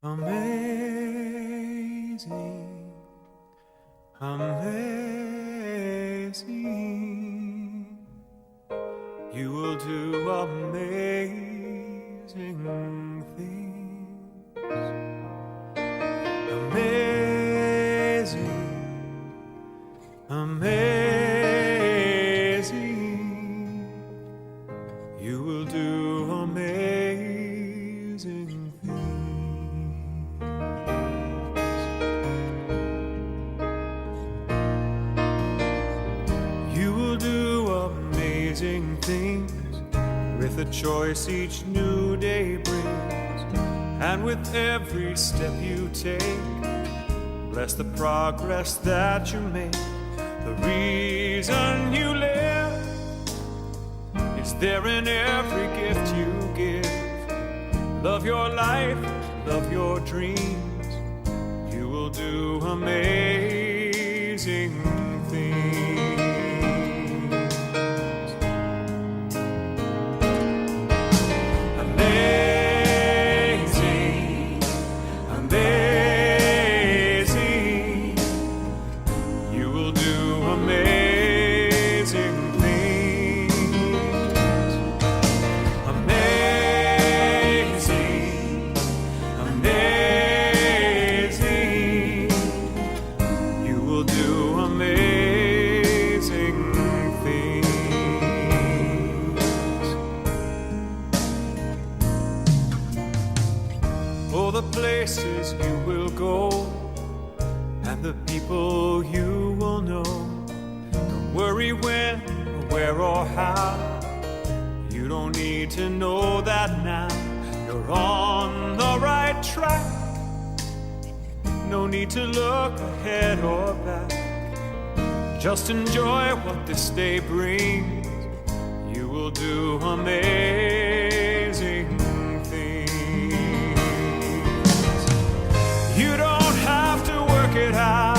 Amazing, amazing, you will do amazing things. Amazing, amazing, you will do amazing things. You will do amazing things with the choice each new day brings, and with every step you take. Bless the progress that you make. The reason you live is there in every gift you give. Love your life, love your dreams. You will do amazing things. Amazing, amazing, you will do amazing things. Amazing, amazing, you will do amazing things. Oh, the places you will go and the people you will know. Don't worry when, or where, or how. You don't need to know that now. You're on the right track. No need to look ahead or back. Just enjoy what this day brings. You will do amazing things. You don't have to work it out.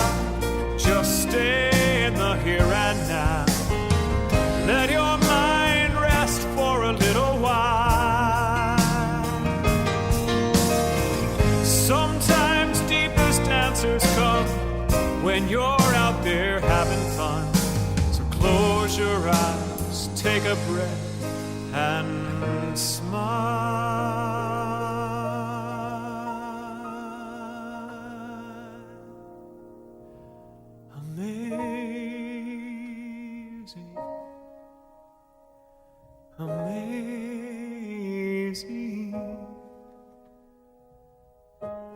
Just stay in the here and now. Let your mind rest for a little while. Sometimes deepest answers come when you're out there having fun. So close your eyes, take a breath, and smile. Amazing, amazing,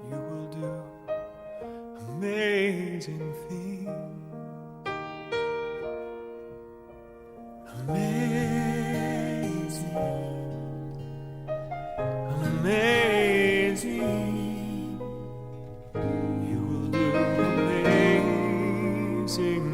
you will do amazing things. Amazing, amazing, you will do amazing things.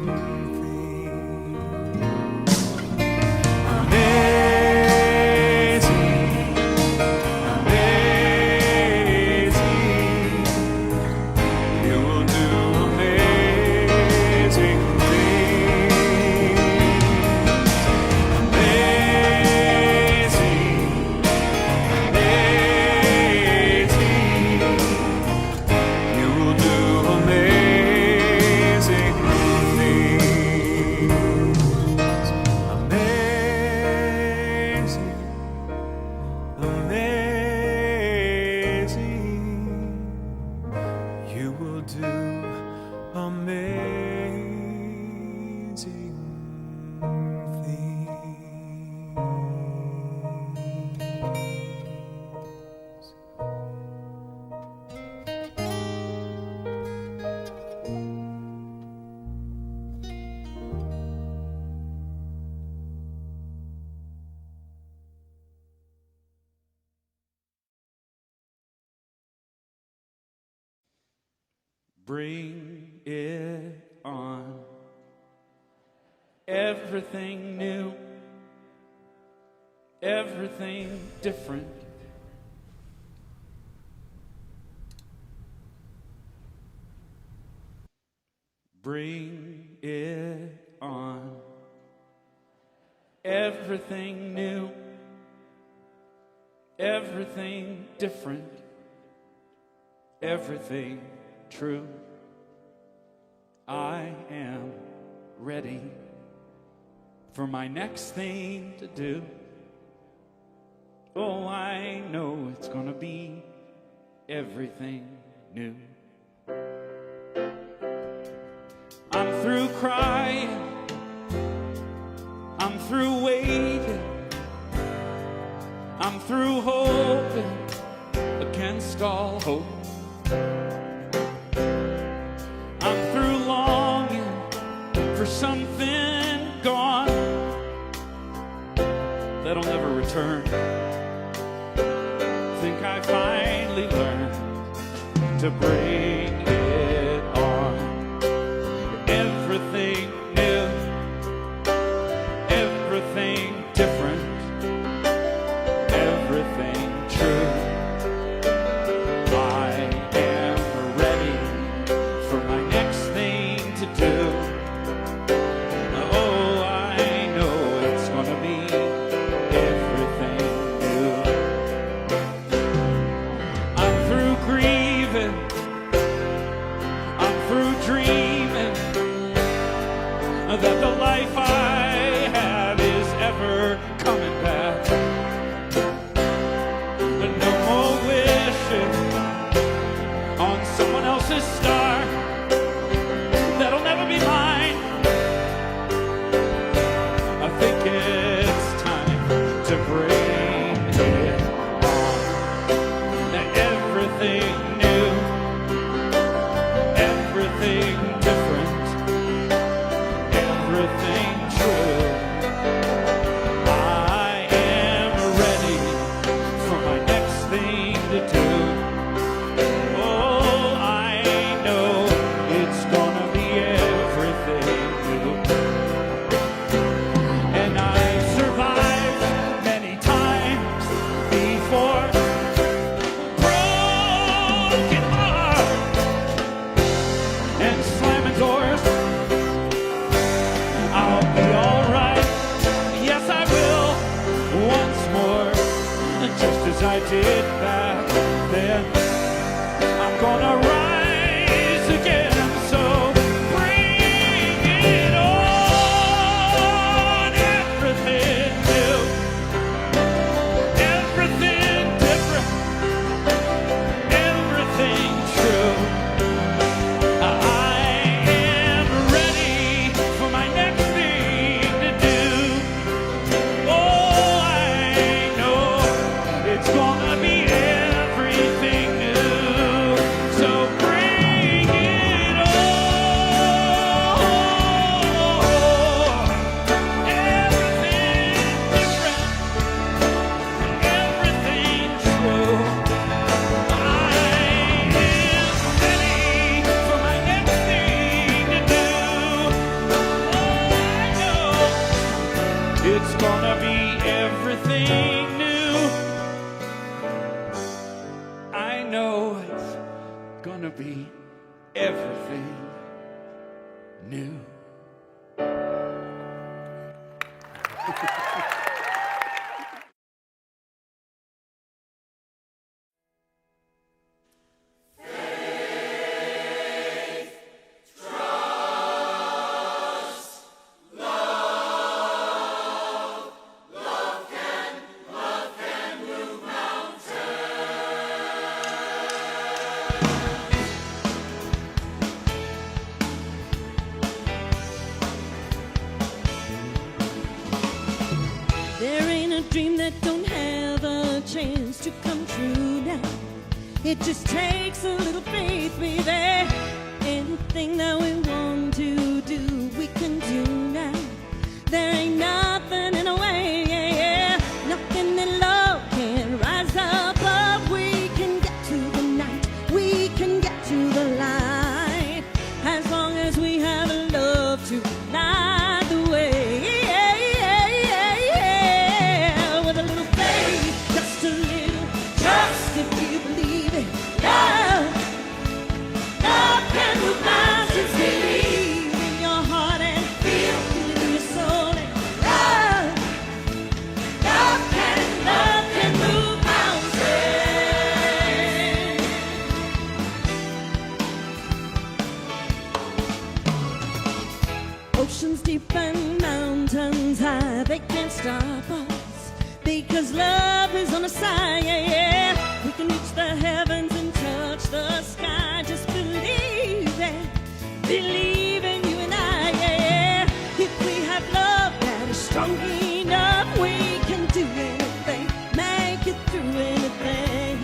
You will do amazing things. Bring it on. Everything new, everything different. Bring it on. Everything new, everything different. everything true. I am ready for my next thing to do. Oh, I know it's gonna be everything new. I'm through crying, I'm through waiting, I'm through hoping against all hope. I'm through longing for something gone that'll never return. Think I finally learned to bring it on. Everything new, everything different, everything true. I am ready for my next thing to do. Oh, I know it's gonna be everything new. I'm through grieving, I'm through dreaming that the life I have is ever coming back. No more wishing on someone else's star that'll never be mine. I think it's time to bring it on. Everything new, everything different, everything true. I am ready for my next thing to do. Oh, I know it's gonna be everything new. And I've survived many times before. Broken heart and slamming doors. I'll be alright, yes I will, once more, just as I did back then. I'm gonna rise again, so bring it on. Everything new, everything different, everything true. I am ready for my next thing to do. Oh, I know it's gonna be everything new. So bring it on. Everything different, everything true. I am ready for my next thing to do. Oh, I know it's gonna be everything new. I know it's gonna be everything new. There ain't a dream that don't have a chance to come true now. It just takes a little faith, baby. Anything that we want to do, we can do now. There ain't nothing in the way, yeah, yeah. Nothing in love can rise above. We can get to the night, we can get to the light, as long as we have love to light the way. With a little faith, just a little trust, if you believe it. Love can move mountains, baby. Oceans deep and mountains high, they can't stop us because love is on the side. Yeah, yeah. We can reach the heavens and touch the sky. Just believe it, believe in you and I. Yeah, yeah. If we have love that is strong enough, we can do anything, make it through anything.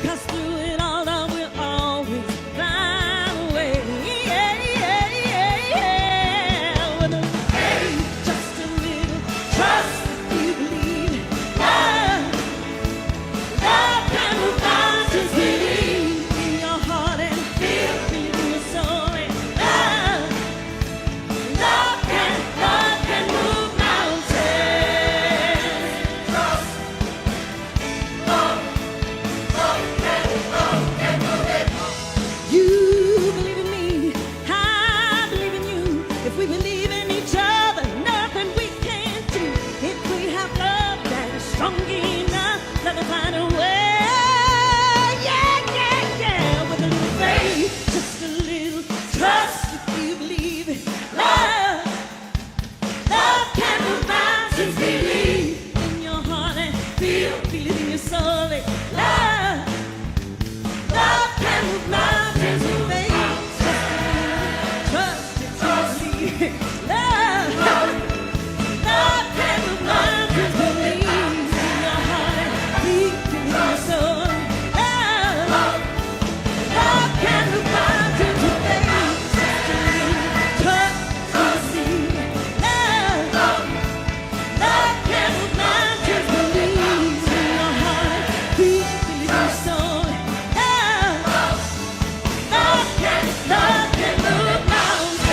'Cause through it all, love will always find a way. Yeah, yeah, yeah, yeah. With a faith, just a little trust, if you believe. Love, love can move mountains. Believe in your heart and feel, believe in your soul. And love, love can move mountains. Trust, love, love can move it. You believe in me, I believe in you. If we believe in each other, nothing we can't do. If we have love that is strong enough, let us find a way. Yeah, yeah, yeah. With a little faith, just a little trust, if you believe it. Love, love can move mountains. Believe in your heart and feel, believe in your soul. And love, love can move mountains. With faith, just a little trust, if you believe. Love, love can move mountains. Believe in your heart and feel, believe in your soul. Love, love can move mountains. With faith, just a little trust, believe. Love, love can move mountains. Believe in your heart, feel, believe in your soul. Love can move mountains.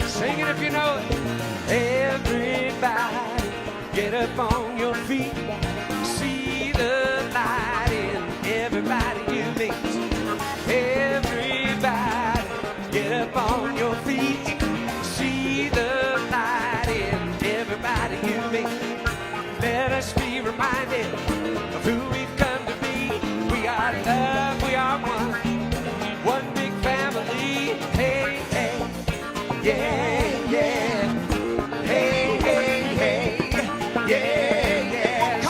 Sing it if you know it. Everybody, get up on your feet. See the light in everybody you meet. Everybody, get up on your feet. See the light in everybody you meet. Let us be reminded of who we've come to be. We are love, we are one big family. Hey, hey. Yeah, yeah. Hey, hey, hey. Yeah, yeah.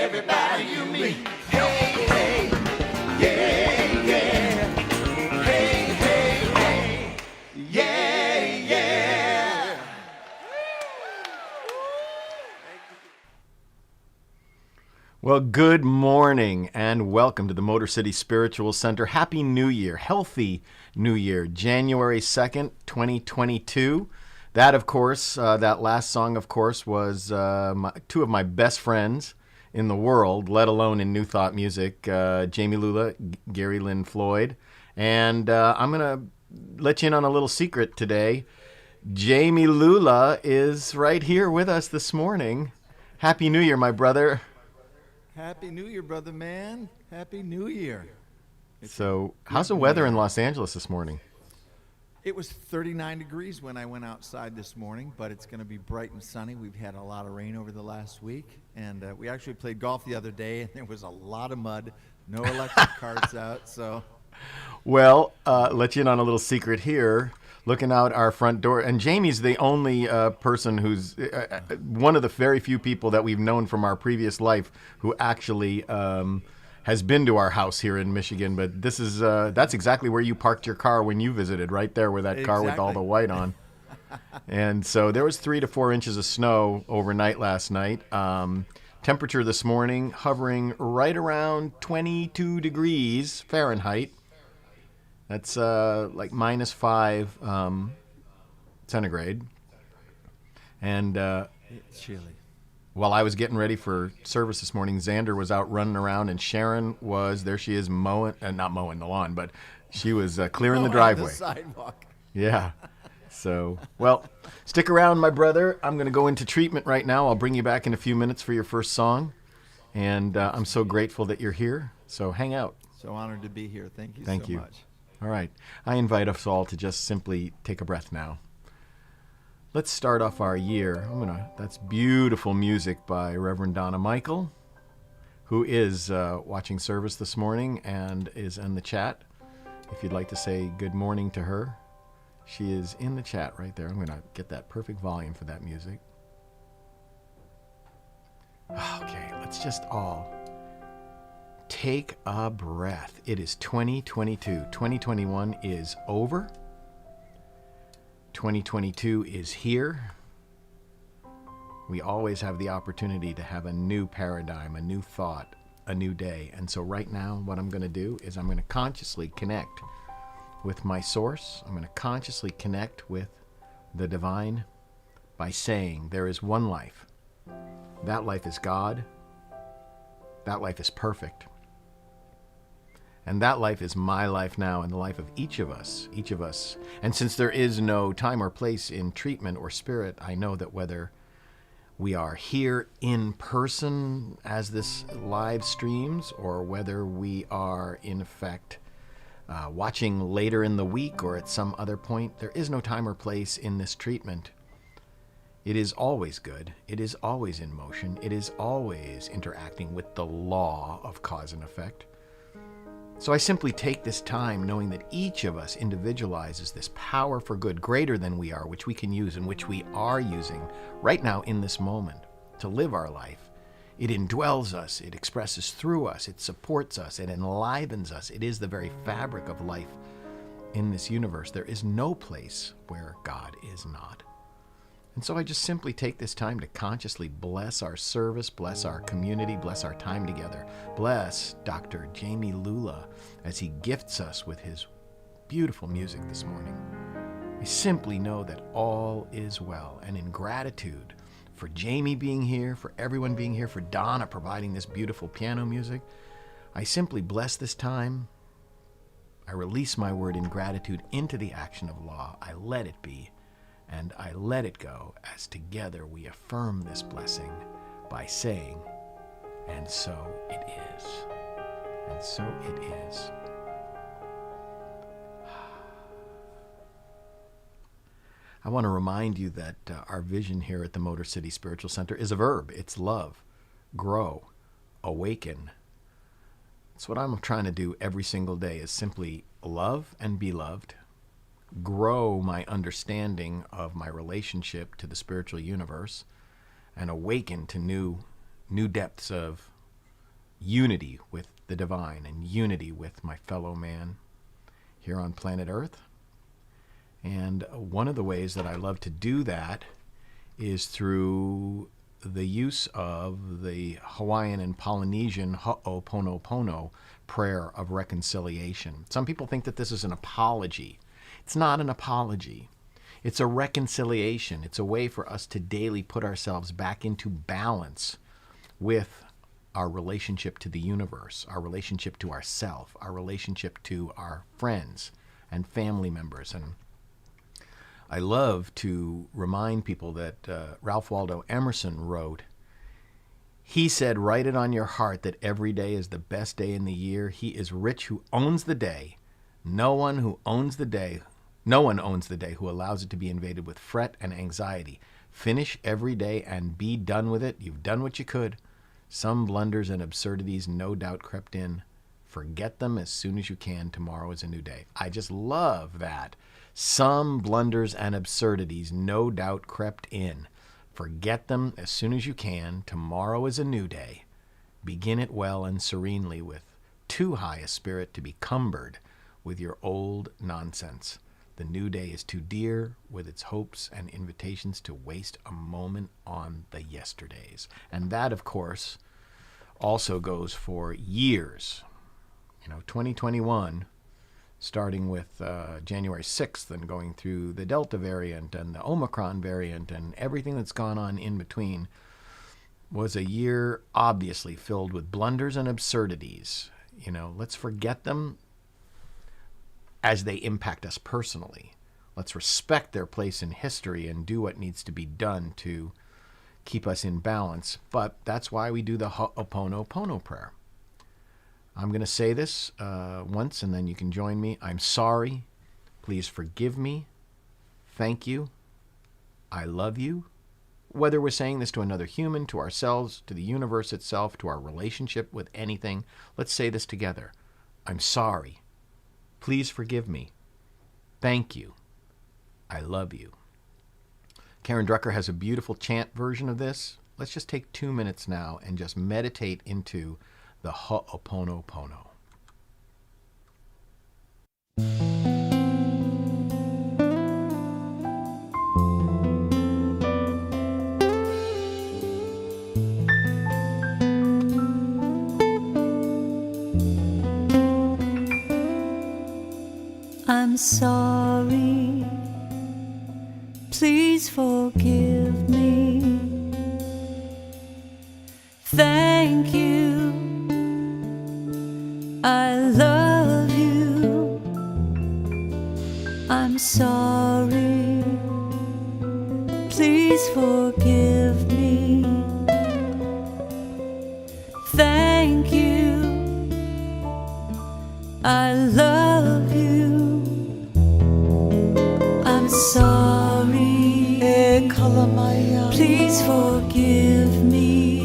everybody you meet. Hey, hey, yeah, yeah. Hey, hey, hey, yeah, yeah. Well, good morning and welcome to the Motor City Spiritual Center. Happy New Year, healthy New Year, January 2nd, 2022. That, of course, that last song, of course, was two of my best friends in the world, let alone in New Thought music, Jamie Lula, Gary Lynn Floyd. And I'm going to let you in on a little secret today. Jamie Lula is right here with us this morning. Happy New Year, my brother. Happy New Year, brother man. Happy New Year. So, how's the weather in Los Angeles this morning? It was 39 degrees when I went outside this morning, but it's going to be bright and sunny. We've had a lot of rain over the last week, and we actually played golf the other day, and there was a lot of mud, no electric carts out, so... Well, let you in on a little secret here. Looking out our front door, and Jamie's the only person who's one of the very few people that we've known from our previous life who actually has been to our house here in Michigan. But this is that's exactly where you parked your car when you visited, right there with that car with all the white on. And so there was 3 to 4 inches of snow overnight last night. Temperature this morning hovering right around 22 degrees Fahrenheit. That's like -5 centigrade. And It's chilly. while I was getting ready for service this morning, Xander was out running around, and Sharon was, there she is, mowing, not mowing the lawn, but she was clearing the driveway. The sidewalk. Yeah. So, well, stick around, my brother. I'm going to go into treatment right now. I'll bring you back in a few minutes for your first song. And I'm so grateful that you're here. So hang out. So honored to be here. Thank you Thank so you. much. All right. I invite us all to just simply take a breath now. Let's start off our year. That's beautiful music by Reverend Donna Michael, who is watching service this morning and is in the chat. If you'd like to say good morning to her, she is in the chat right there. I'm going to get that perfect volume for that music. Okay, let's just all take a breath. It is 2022. 2021 is over. 2022 is here. We always have the opportunity to have a new paradigm, a new thought, a new day. And so right now, what I'm going to do is I'm going to consciously connect with my source. I'm going to consciously connect with the divine by saying there is one life. That life is God. That life is perfect. And that life is my life now and the life of each of us. And since there is no time or place in treatment or spirit, I know that whether we are here in person as this live streams, or whether we are in effect watching later in the week or at some other point, there is no time or place in this treatment. It is always good. It is always in motion. It is always interacting with the law of cause and effect. So I simply take this time knowing that each of us individualizes this power for good greater than we are, which we can use and which we are using right now in this moment to live our life. It indwells us, it expresses through us, it supports us, it enlivens us. It is the very fabric of life in this universe. There is no place where God is not. And so I just simply take this time to consciously bless our service, bless our community, bless our time together. Bless Dr. Jamie Lula as he gifts us with his beautiful music this morning. I simply know that all is well, and in gratitude for Jamie being here, for everyone being here, for Donna providing this beautiful piano music, I simply bless this time. I release my word in gratitude into the action of law. I let it be. And I let it go as together we affirm this blessing by saying, and so it is. And so it is. I want to remind you that our vision here at the Motor City Spiritual Center is a verb. It's love, grow, awaken. That's what I'm trying to do every single day, is simply love and be loved. Grow my understanding of my relationship to the spiritual universe, and awaken to new depths of unity with the divine and unity with my fellow man here on planet Earth. And one of the ways that I love to do that is through the use of the Hawaiian and Polynesian Ho'oponopono prayer of reconciliation. Some people think that this is an apology. It's not an apology. It's a reconciliation. It's a way for us to daily put ourselves back into balance with our relationship to the universe, our relationship to ourself, our relationship to our friends and family members. And I love to remind people that Ralph Waldo Emerson wrote, he said, write it on your heart that every day is the best day in the year. He is rich who owns the day. No one owns the day who allows it to be invaded with fret and anxiety. Finish every day and be done with it. You've done what you could. Some blunders and absurdities no doubt crept in. Forget them as soon as you can. Tomorrow is a new day. I just love that. Some blunders and absurdities no doubt crept in. Forget them as soon as you can. Tomorrow is a new day. Begin it well and serenely with too high a spirit to be cumbered with your old nonsense. The new day is too dear with its hopes and invitations to waste a moment on the yesterdays. And that, of course, also goes for years. 2021, starting with January 6th and going through the Delta variant and the Omicron variant and everything that's gone on in between, was a year obviously filled with blunders and absurdities. Let's forget them as they impact us personally. Let's respect their place in history and do what needs to be done to keep us in balance. But that's why we do the Ho'oponopono prayer. I'm going to say this once and then you can join me. I'm sorry. Please forgive me. Thank you. I love you. Whether we're saying this to another human, to ourselves, to the universe itself, to our relationship with anything, let's say this together. I'm sorry. Please forgive me. Thank you. I love you. Karen Drucker has a beautiful chant version of this. Let's just take 2 minutes now and just meditate into the Ho'oponopono. I'm sorry, please forgive me. Thank you, I love you. I'm sorry, please forgive me. Thank you, I love you. I'm sorry, please forgive me.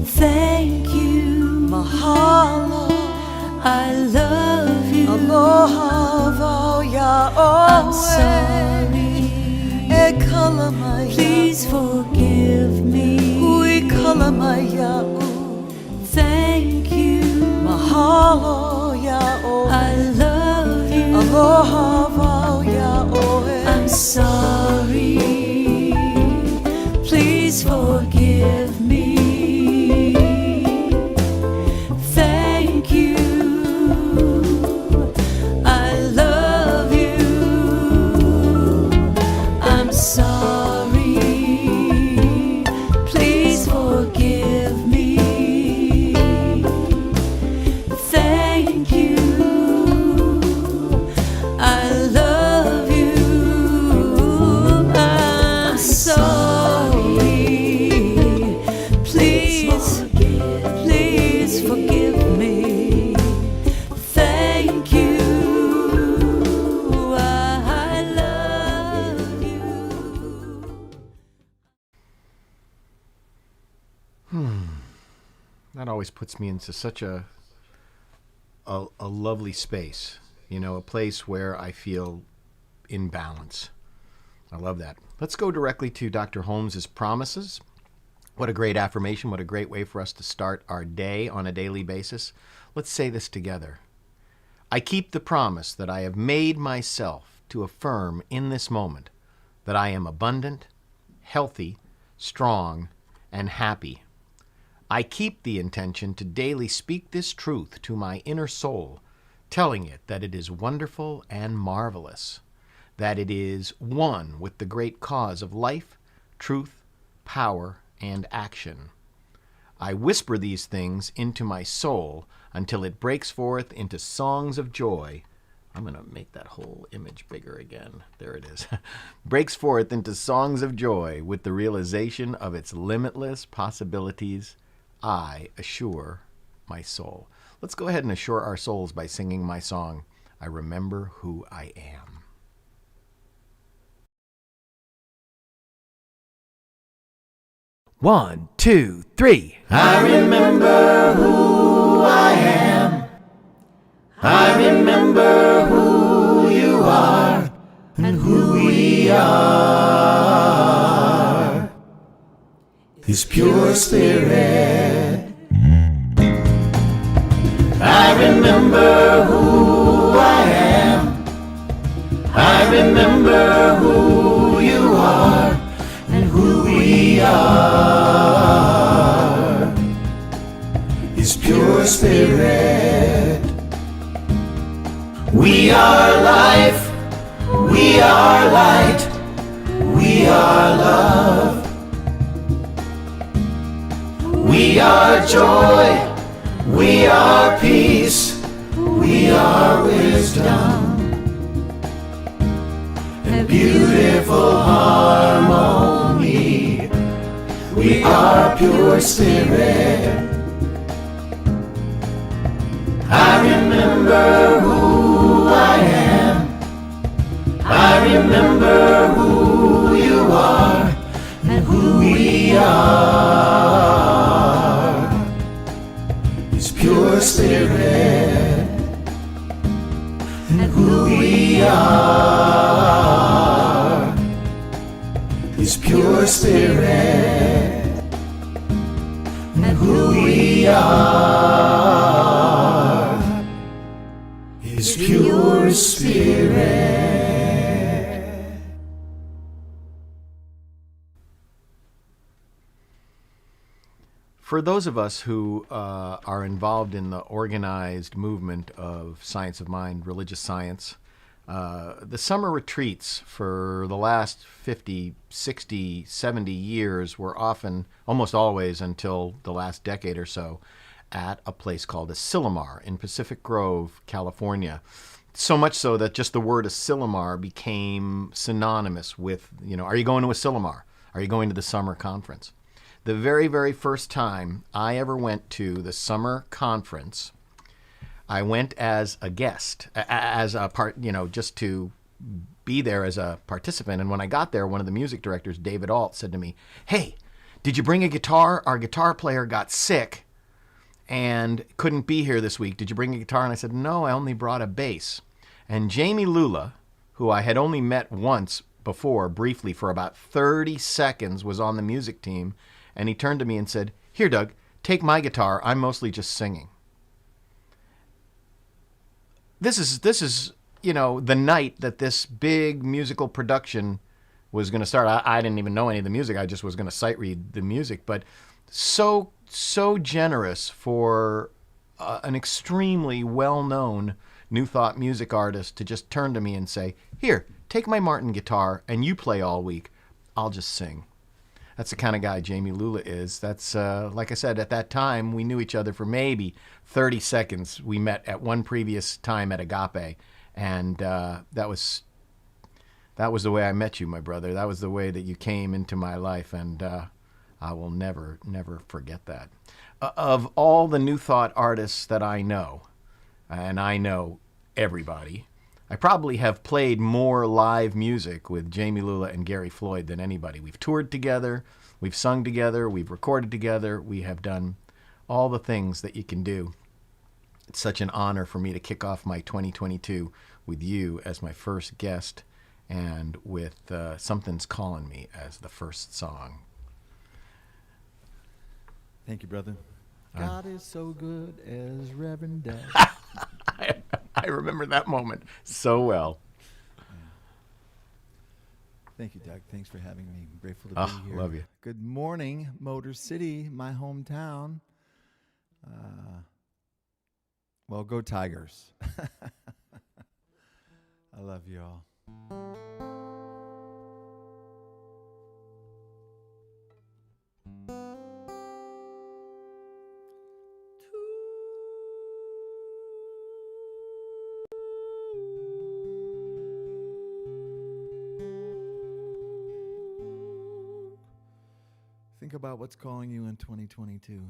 Thank you, mahalo, I love you. I'm sorry, please forgive me. Thank you, mahalo, I love you. I'm sorry, please forgive me. Thank you, I love you. I'm sorry, please forgive me. Thank you, I love you. I'm sorry, please forgive me. Thank you, I love you. That always puts me into such a lovely space, a place where I feel in balance. I love that. Let's go directly to Dr. Holmes's promises. What a great affirmation. What a great way for us to start our day on a daily basis. Let's say this together. I keep the promise that I have made myself to affirm in this moment that I am abundant, healthy, strong, and happy. I keep the intention to daily speak this truth to my inner soul, telling it that it is wonderful and marvelous, that it is one with the great cause of life, truth, power, and action. I whisper these things into my soul until it breaks forth into songs of joy. I'm going to make that whole image bigger again. There it is. Breaks forth into songs of joy with the realization of its limitless possibilities. I assure my soul. Let's go ahead and assure our souls by singing my song, I Remember Who I Am. One, two, three. I remember who I am. I remember who you are and who we are. His pure spirit. I remember who I am. I remember who you are and who we are. His pure spirit. We are life, we are light, we are love. We are joy, we are peace, we are wisdom, and beautiful harmony. We are pure spirit. I remember who I am. I remember who you are and who we are. His pure spirit and who we are. His pure spirit and who we are. His pure spirit. For those of us who are involved in the organized movement of science of mind, religious science, the summer retreats for the last 50, 60, 70 years were often, almost always until the last decade or so, at a place called Asilomar in Pacific Grove, California. So much so that just the word Asilomar became synonymous with, are you going to Asilomar? Are you going to the summer conference? The very, very first time I ever went to the summer conference, I went as a guest, as a part, just to be there as a participant. And when I got there, one of the music directors, David Alt, said to me, "Hey, did you bring a guitar? Our guitar player got sick and couldn't be here this week. Did you bring a guitar?" And I said, "No, I only brought a bass." And Jamie Lula, who I had only met once before, briefly for about 30 seconds, was on the music team. And he turned to me and said, "Here, Doug, take my guitar. I'm mostly just singing." This is the night that this big musical production was going to start. I didn't even know any of the music. I just was going to sight read the music. But so generous for an extremely well-known New Thought music artist to just turn to me and say, "Here, take my Martin guitar and you play all week. I'll just sing." That's the kind of guy Jamie Lula is. That's, like I said, at that time, we knew each other for maybe 30 seconds. We met at one previous time at Agape, and that was the way I met you, my brother. That was the way that you came into my life, and I will never forget that. Of all the New Thought artists that I know, and I know everybody, I probably have played more live music with Jamie Lula and Gary Floyd than anybody. We've toured together, we've sung together, we've recorded together, we have done all the things that you can do. It's such an honor for me to kick off my 2022 with you as my first guest and with Something's Calling Me as the first song. Thank you, brother. God is so good, as Reverend Doug. I remember that moment so well. Thank you, Doug. Thanks for having me. I'm grateful to Oh, be here. love you. Good morning, Motor City, my hometown. Well, go Tigers. I love you all. Think about what's calling you in 2022.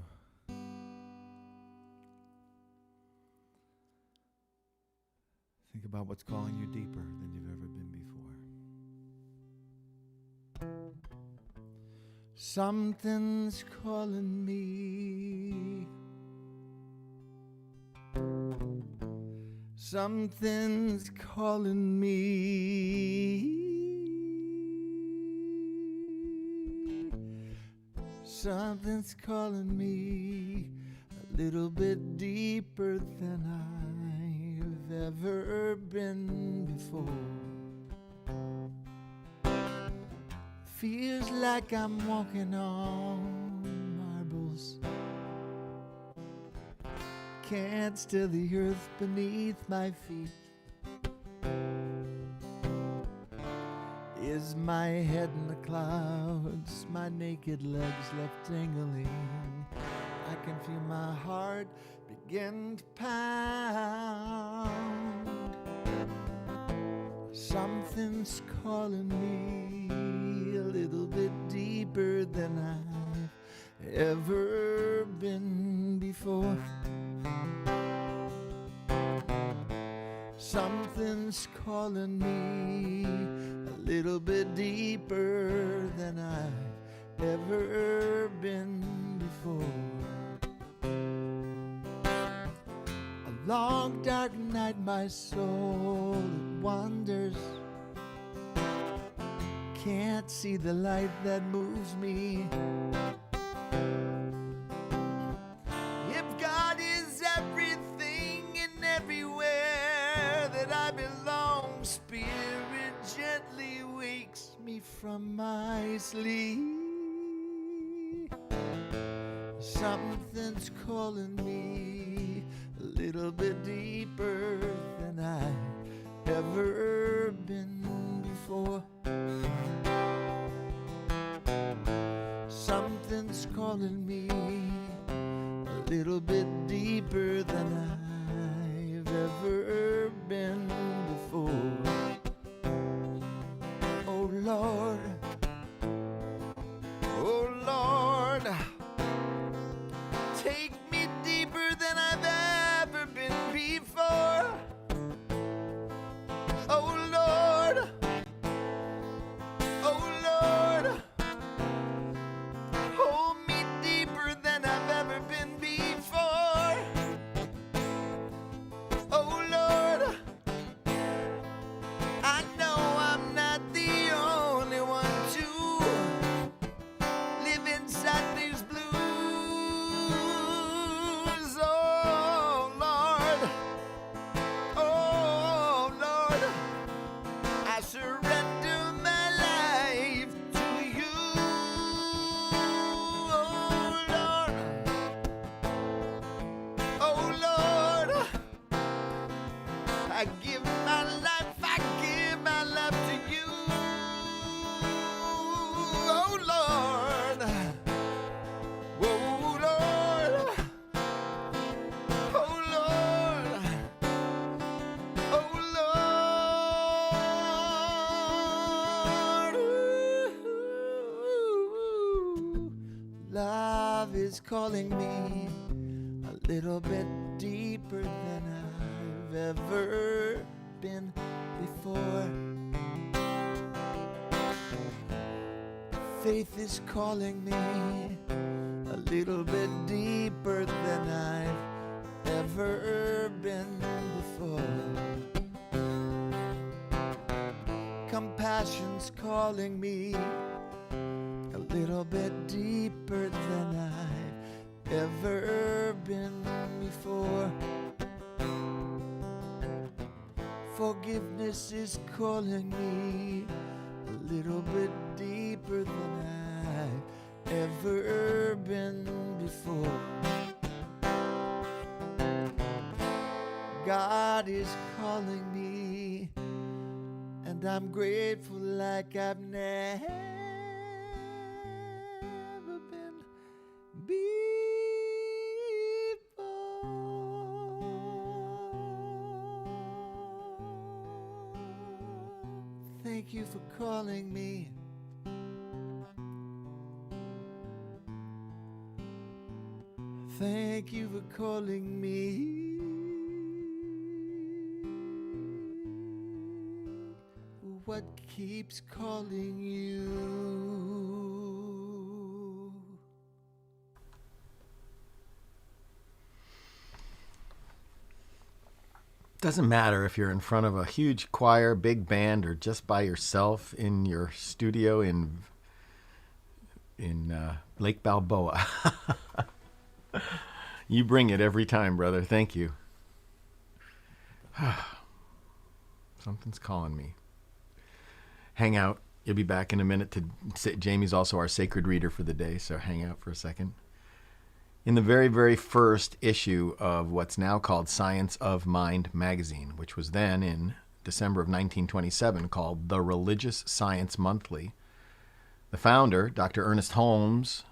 Think about what's calling you deeper than you've ever been before. Something's calling me. Something's calling me. Something's calling me a little bit deeper than I've ever been before. Feels like I'm walking on marbles. Can't still the earth beneath my feet. Is my head in the clouds, my naked legs left dangling. I can feel my heart begin to pound. Something's calling me a little bit deeper than I've ever been before. Something's calling me a little bit deeper than I've ever been before. A long dark night, my soul it wanders. Can't see the light that moves me. If God is everything and everywhere that I belong, Spirit gently wakes me from my sleep. Something's calling me a little bit deeper than I've ever been before. Something's calling me a little bit deeper than I've ever been before. Oh Lord, oh Lord, take me deeper than I've ever been before. Oh Lord, oh Lord, hold me deeper than I've ever been before. Oh Lord, I know I'm not the only one to live inside these blues. Oh Lord, I surrender my life to you. Oh Lord, I give my life to you. Oh Lord, oh Lord, oh Lord, oh Lord. Love is calling me a little bit deeper than I've ever been before. Faith is calling me a little bit deeper than I've ever been before. Compassion's calling me a little bit deeper than I've ever been before. Forgiveness is calling me a little bit deeper than I've ever been before. God is calling me, and I'm grateful like I've never been before. Thank you for calling me. Thank you for calling me. What keeps calling you? Doesn't matter if you're in front of a huge choir, big band, or just by yourself in your studio in Lake Balboa. You bring it every time, brother. Thank you. Something's calling me. Hang out. You'll be back in a minute. Jamie's also our sacred reader for the day, so hang out for a second. In the very, very first issue of what's now called Science of Mind magazine, which was then in December of 1927 called The Religious Science Monthly, the founder, Dr. Ernest Holmes,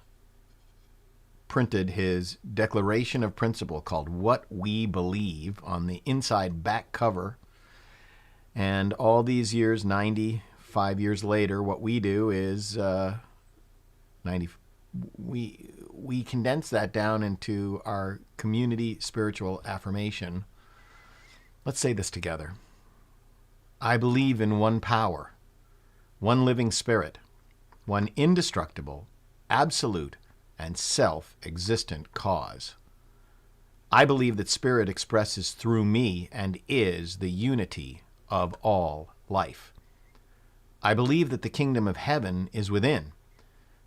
printed his declaration of principle called What We Believe on the inside back cover. And all these years, 95 years later, what we do is we condense that down into our community spiritual affirmation. Let's say this together. I believe in one power, one living spirit, one indestructible, absolute, and self-existent cause. I believe that spirit expresses through me and is the unity of all life. I believe that the kingdom of heaven is within,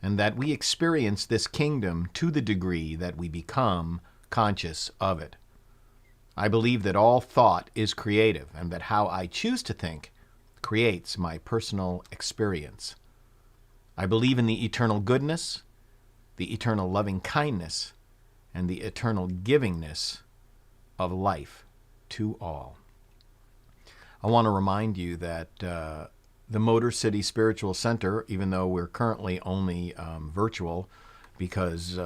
and that we experience this kingdom to the degree that we become conscious of it. I believe that all thought is creative, and that how I choose to think creates my personal experience. I believe in the eternal goodness, the eternal loving kindness, and the eternal givingness of life to all. I want to remind you that the Motor City Spiritual Center, even though we're currently only virtual because,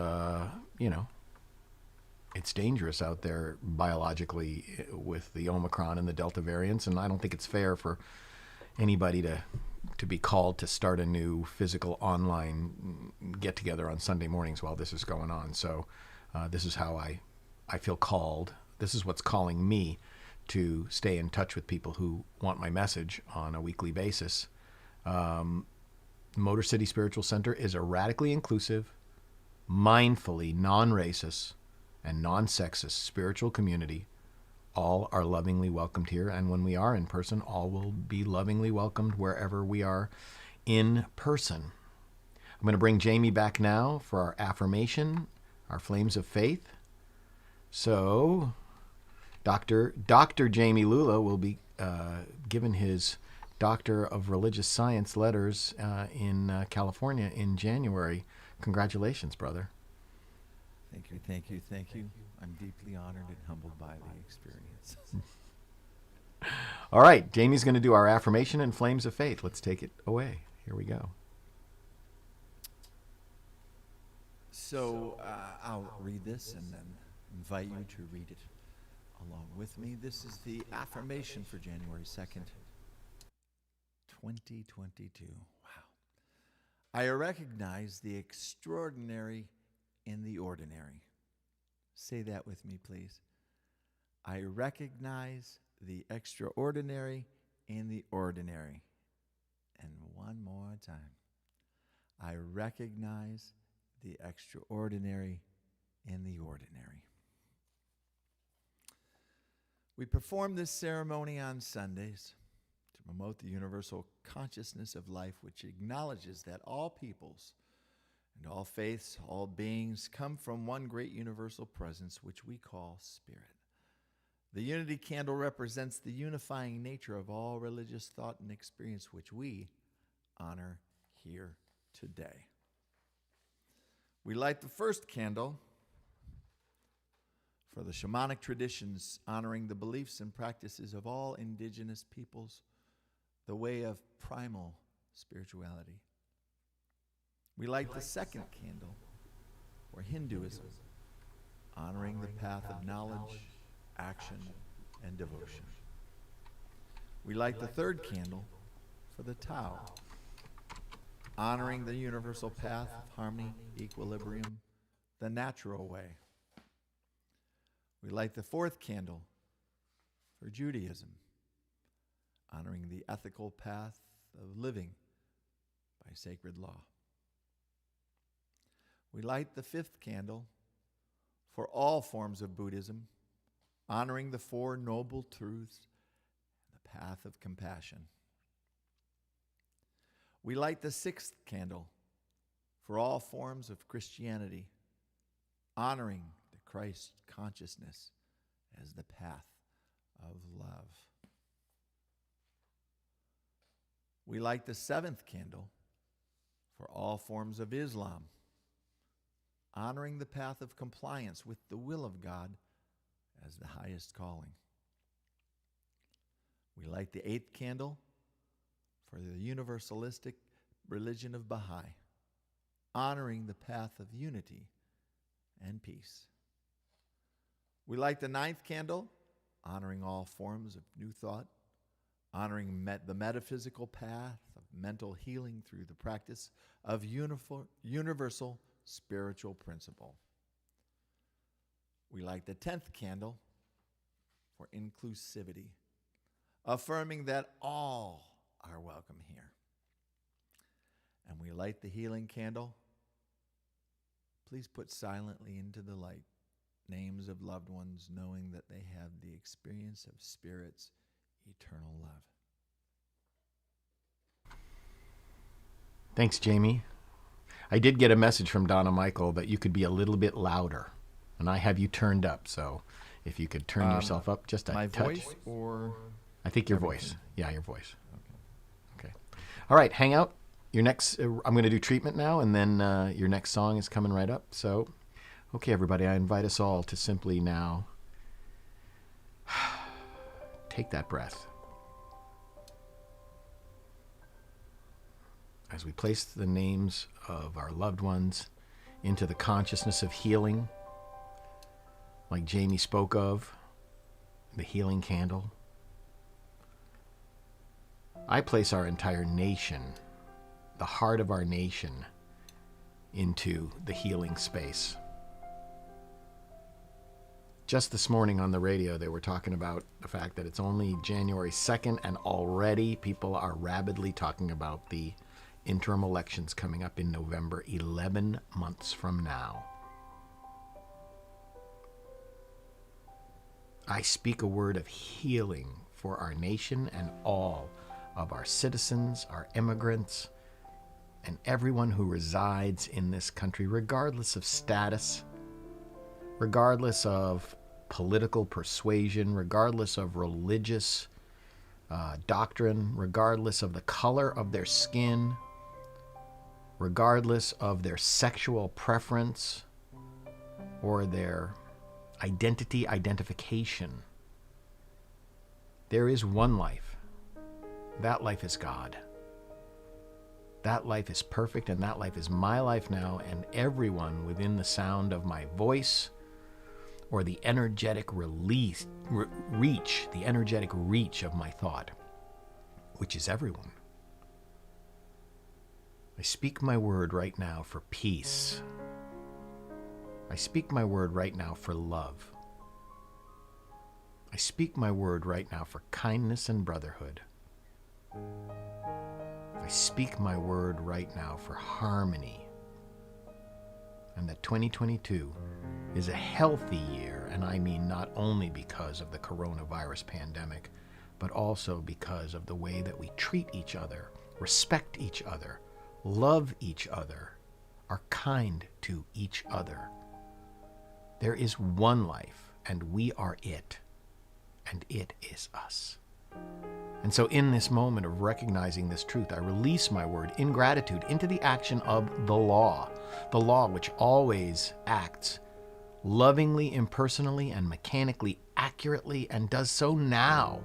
it's dangerous out there biologically with the Omicron and the Delta variants, and I don't think it's fair for anybody to be called to start a new physical online get-together on Sunday mornings while this is going on. So this is how I feel called. This is what's calling me to stay in touch with people who want my message on a weekly basis. Motor City Spiritual Center is a radically inclusive, mindfully non-racist, and non-sexist spiritual community. All are lovingly welcomed here, and when we are in person, all will be lovingly welcomed wherever we are in person. I'm going to bring Jamie back now for our affirmation, our flames of faith. So, Dr. Jamie Lula will be given his Doctor of Religious Science letters in California in January. Congratulations, brother. Thank you, thank you, thank you. I'm deeply honored and humbled by the experience. All right, Jamie's going to do our affirmation and flames of faith. Let's take it away. Here we go. So I'll read this and then invite you to read it along with me. This is the affirmation for January 2nd, 2022. Wow. I recognize the extraordinary in the ordinary. Say that with me, please. I recognize the extraordinary in the ordinary. And one more time. I recognize the extraordinary in the ordinary. We perform this ceremony on Sundays to promote the universal consciousness of life, which acknowledges that all peoples And all faiths, all beings come from one great universal presence, which we call Spirit. The unity candle represents the unifying nature of all religious thought and experience, which we honor here today. We light the first candle for the shamanic traditions, honoring the beliefs and practices of all indigenous peoples, the way of primal spirituality. We light the second candle for Hinduism, honoring the path of knowledge, action, and devotion. We light the third candle for the Tao, honoring the universal path of harmony, equilibrium, the natural way. We light the fourth candle for Judaism, honoring the ethical path of living by sacred law. We light the fifth candle for all forms of Buddhism, honoring the Four Noble Truths and the path of compassion. We light the sixth candle for all forms of Christianity, honoring the Christ consciousness as the path of love. We light the seventh candle for all forms of Islam, honoring the path of compliance with the will of God as the highest calling. We light the eighth candle for the universalistic religion of Baha'i, honoring the path of unity and peace. We light the ninth candle, honoring all forms of new thought, honoring the metaphysical path of mental healing through the practice of universal spiritual principle. We light the 10th candle for inclusivity, affirming that all are welcome here. And we light the healing candle. Please put silently into the light names of loved ones, knowing that they have the experience of Spirit's eternal love. Thanks, Jamie. I did get a message from Donna Michael that you could be a little bit louder, and I have you turned up, so if you could turn yourself up just a my touch. voice or I think your voice. Yeah, your voice. Okay. All right, hang out. Your next, I'm going to do treatment now, and then your next song is coming right up. So, okay, everybody, I invite us all to simply now take that breath. As we place the names of our loved ones into the consciousness of healing, like Jamie spoke of, the healing candle, I place our entire nation, the heart of our nation, into the healing space. Just this morning on the radio, they were talking about the fact that it's only January 2nd, and already people are rabidly talking about the interim elections coming up in November, 11 months from now. I speak a word of healing for our nation and all of our citizens, our immigrants, and everyone who resides in this country, regardless of status, regardless of political persuasion, regardless of religious doctrine, regardless of the color of their skin, regardless of their sexual preference or their identification. There is one life. That life is God. That life is perfect, and that life is my life now, and everyone within the sound of my voice or the energetic reach, the energetic reach of my thought, which is everyone. I speak my word right now for peace. I speak my word right now for love. I speak my word right now for kindness and brotherhood. I speak my word right now for harmony. And that 2022 is a healthy year, and I mean not only because of the coronavirus pandemic, but also because of the way that we treat each other, respect each other, love each other, are kind to each other. There is one life, and we are it, and it is us. And so in this moment of recognizing this truth, I release my word in gratitude into the action of the law which always acts lovingly, impersonally, and mechanically accurately, and does so now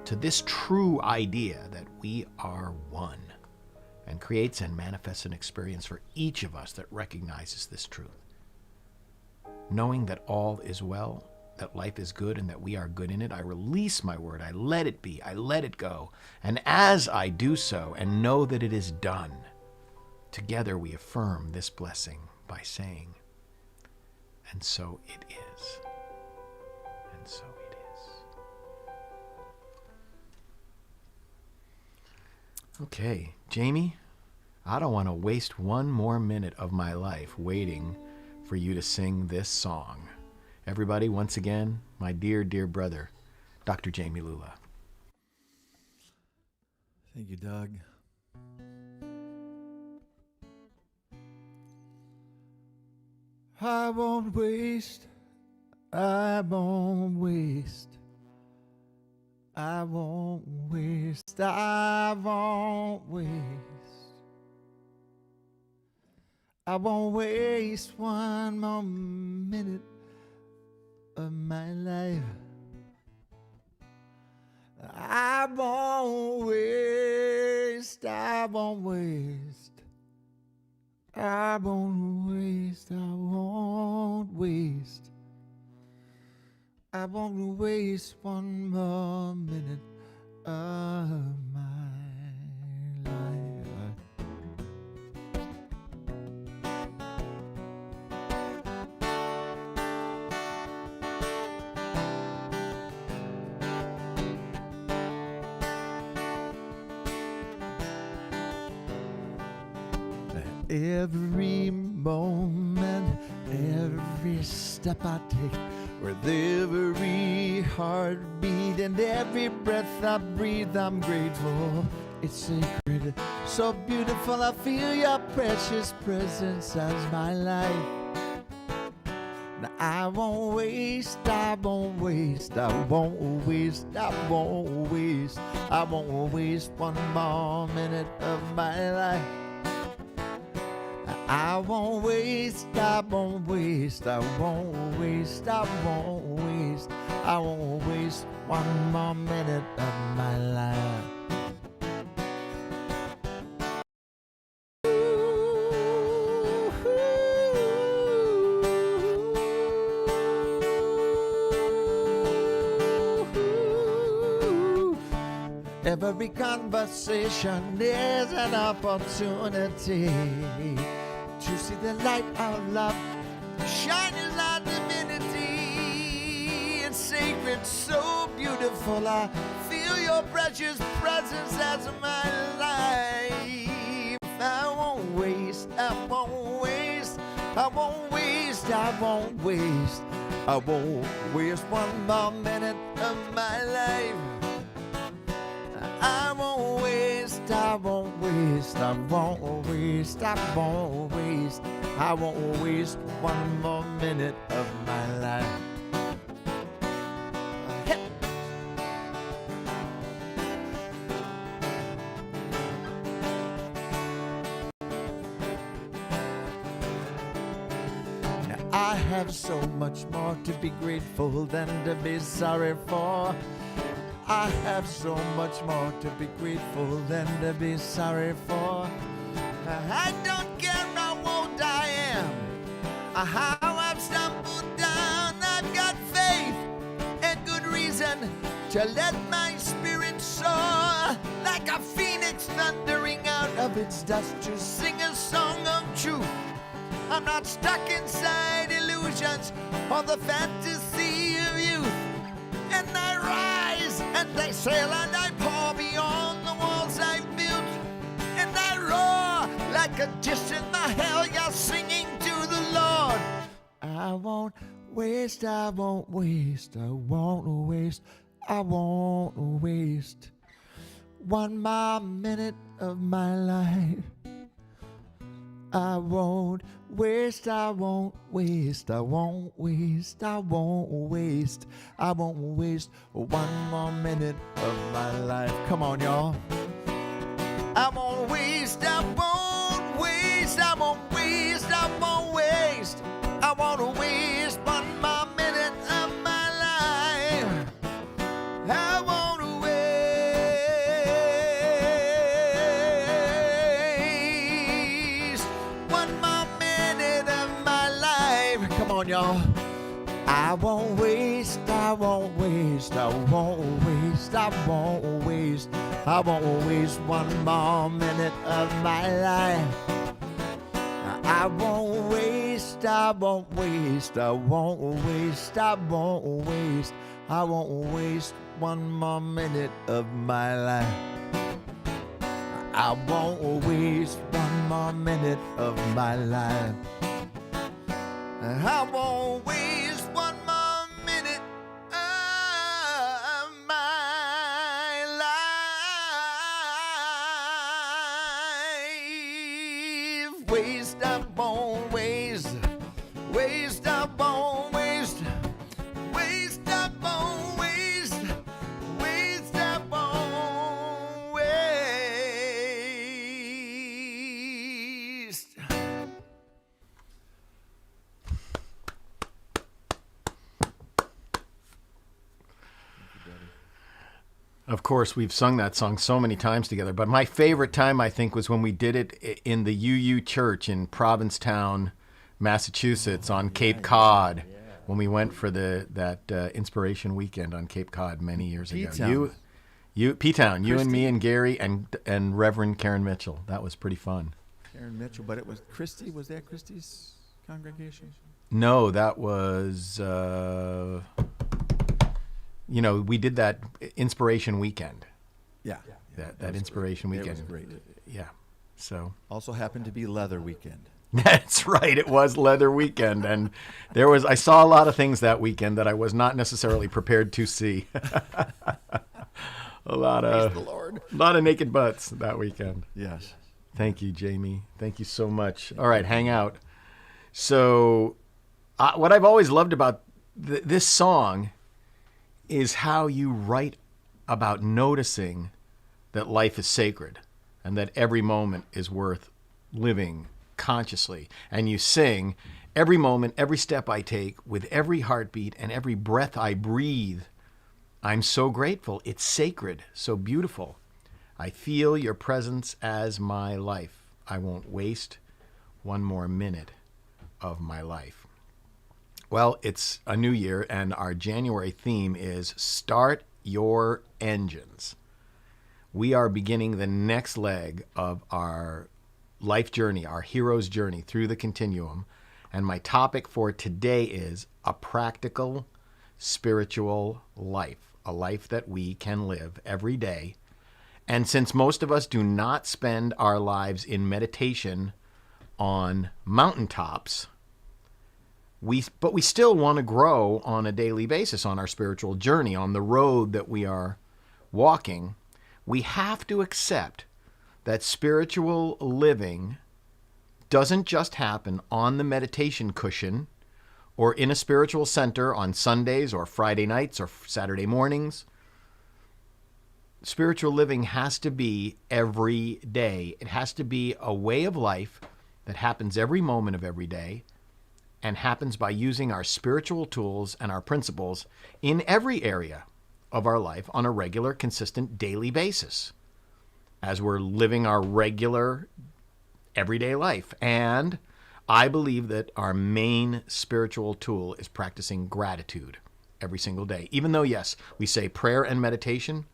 to this true idea that we are one, and creates and manifests an experience for each of us that recognizes this truth. Knowing that all is well, that life is good, and that we are good in it, I release my word, I let it be, I let it go. And as I do so and know that it is done, together we affirm this blessing by saying, and so it is. And so it is. Okay, Jamie, I don't want to waste one more minute of my life waiting for you to sing this song. Everybody, once again, my dear, dear brother, Dr. Jamie Lula. Thank you, Doug. I won't waste, I won't waste, I won't waste, I won't waste. I won't waste one more minute of my life. I won't waste, I won't waste, I won't waste, I won't waste, I won't waste one more minute of my life. Every moment, every step I take, with every heartbeat and every breath I breathe, I'm grateful. It's sacred, so beautiful. I feel your precious presence as my life. Now I won't waste, I won't waste, I won't waste, I won't waste, I won't waste one more minute of my life. I won't waste, I won't waste, I won't waste, I won't waste, I won't waste one more minute of my life. Every conversation is an opportunity to see the light of love shine as our divinity. It's sacred, so beautiful. I feel your precious presence as my life. I won't waste, I won't waste, I won't waste, I won't waste, I won't waste one more minute of my life. I won't waste, I won't waste, I won't waste, I won't waste, I won't waste one more minute of my life. Now I have so much more to be grateful than to be sorry for. I have so much more to be grateful than to be sorry for. I don't care how old I am, or how I've stumbled down. I've got faith and good reason to let my spirit soar like a phoenix thundering out of its dust to sing a song of truth. I'm not stuck inside illusions or the fantasy of youth. And I rise, and I sail, and I pour beyond the walls I've built. And I roar like a distant Mahalia singing to the Lord. I won't waste, I won't waste, I won't waste, I won't waste one more minute of my life. I won't waste, I won't waste, I won't waste, I won't waste, I won't waste one more minute of my life. Come on, y'all. I won't waste, I won't waste, I won't waste, I won't waste, I won't waste one more minute of my life. I won't waste one more minute of my life. Come on, y'all. I won't waste, I won't waste, I won't waste, I won't waste, I won't waste one more minute of my life. I won't waste, I won't waste, I won't waste, I won't waste, I won't waste one more minute of my life. I won't waste one more minute of my life. I won't waste one more minute of my life. Waste, I won't waste. Waste, I won't waste. Waste, I won't waste. Waste, I won't waste. Of course, we've sung that song so many times together, but my favorite time, I think, was when we did it in the UU Church in Provincetown, Massachusetts, on Cape Cod, when we went for that Inspiration Weekend on Cape Cod many years ago. P-Town, you and me and Gary and Reverend Karen Mitchell. That was pretty fun. Karen Mitchell, but it was Christy. Was that Christy's congregation? No, that was... we did that Inspiration Weekend. Yeah. That Inspiration great. Weekend. It was great. Yeah. So Also happened to be Leather Weekend. that's right. It was Leather Weekend, and I saw a lot of things that weekend that I was not necessarily prepared to see. a lot of naked butts that weekend. Yes. Thank you, Jamie. Thank you so much. All right, hang out. So, what I've always loved about this song is how you write about noticing that life is sacred and that every moment is worth living consciously. And you sing, every moment, every step I take, with every heartbeat and every breath I breathe, I'm so grateful. It's sacred, so beautiful. I feel your presence as my life. I won't waste one more minute of my life. Well, it's a new year, and our January theme is Start Your Engines. We are beginning the next leg of our life journey, our hero's journey through the continuum. And my topic for today is a practical, spiritual life, a life that we can live every day. And since most of us do not spend our lives in meditation on mountaintops, but we still want to grow on a daily basis on our spiritual journey, on the road that we are walking, we have to accept that spiritual living doesn't just happen on the meditation cushion or in a spiritual center on Sundays or Friday nights or Saturday mornings. Spiritual living has to be every day. It has to be a way of life that happens every moment of every day and happens by using our spiritual tools and our principles in every area of our life on a regular, consistent, daily basis as we're living our regular, everyday life. And I believe that our main spiritual tool is practicing gratitude every single day. Even though, yes, we say prayer and meditation,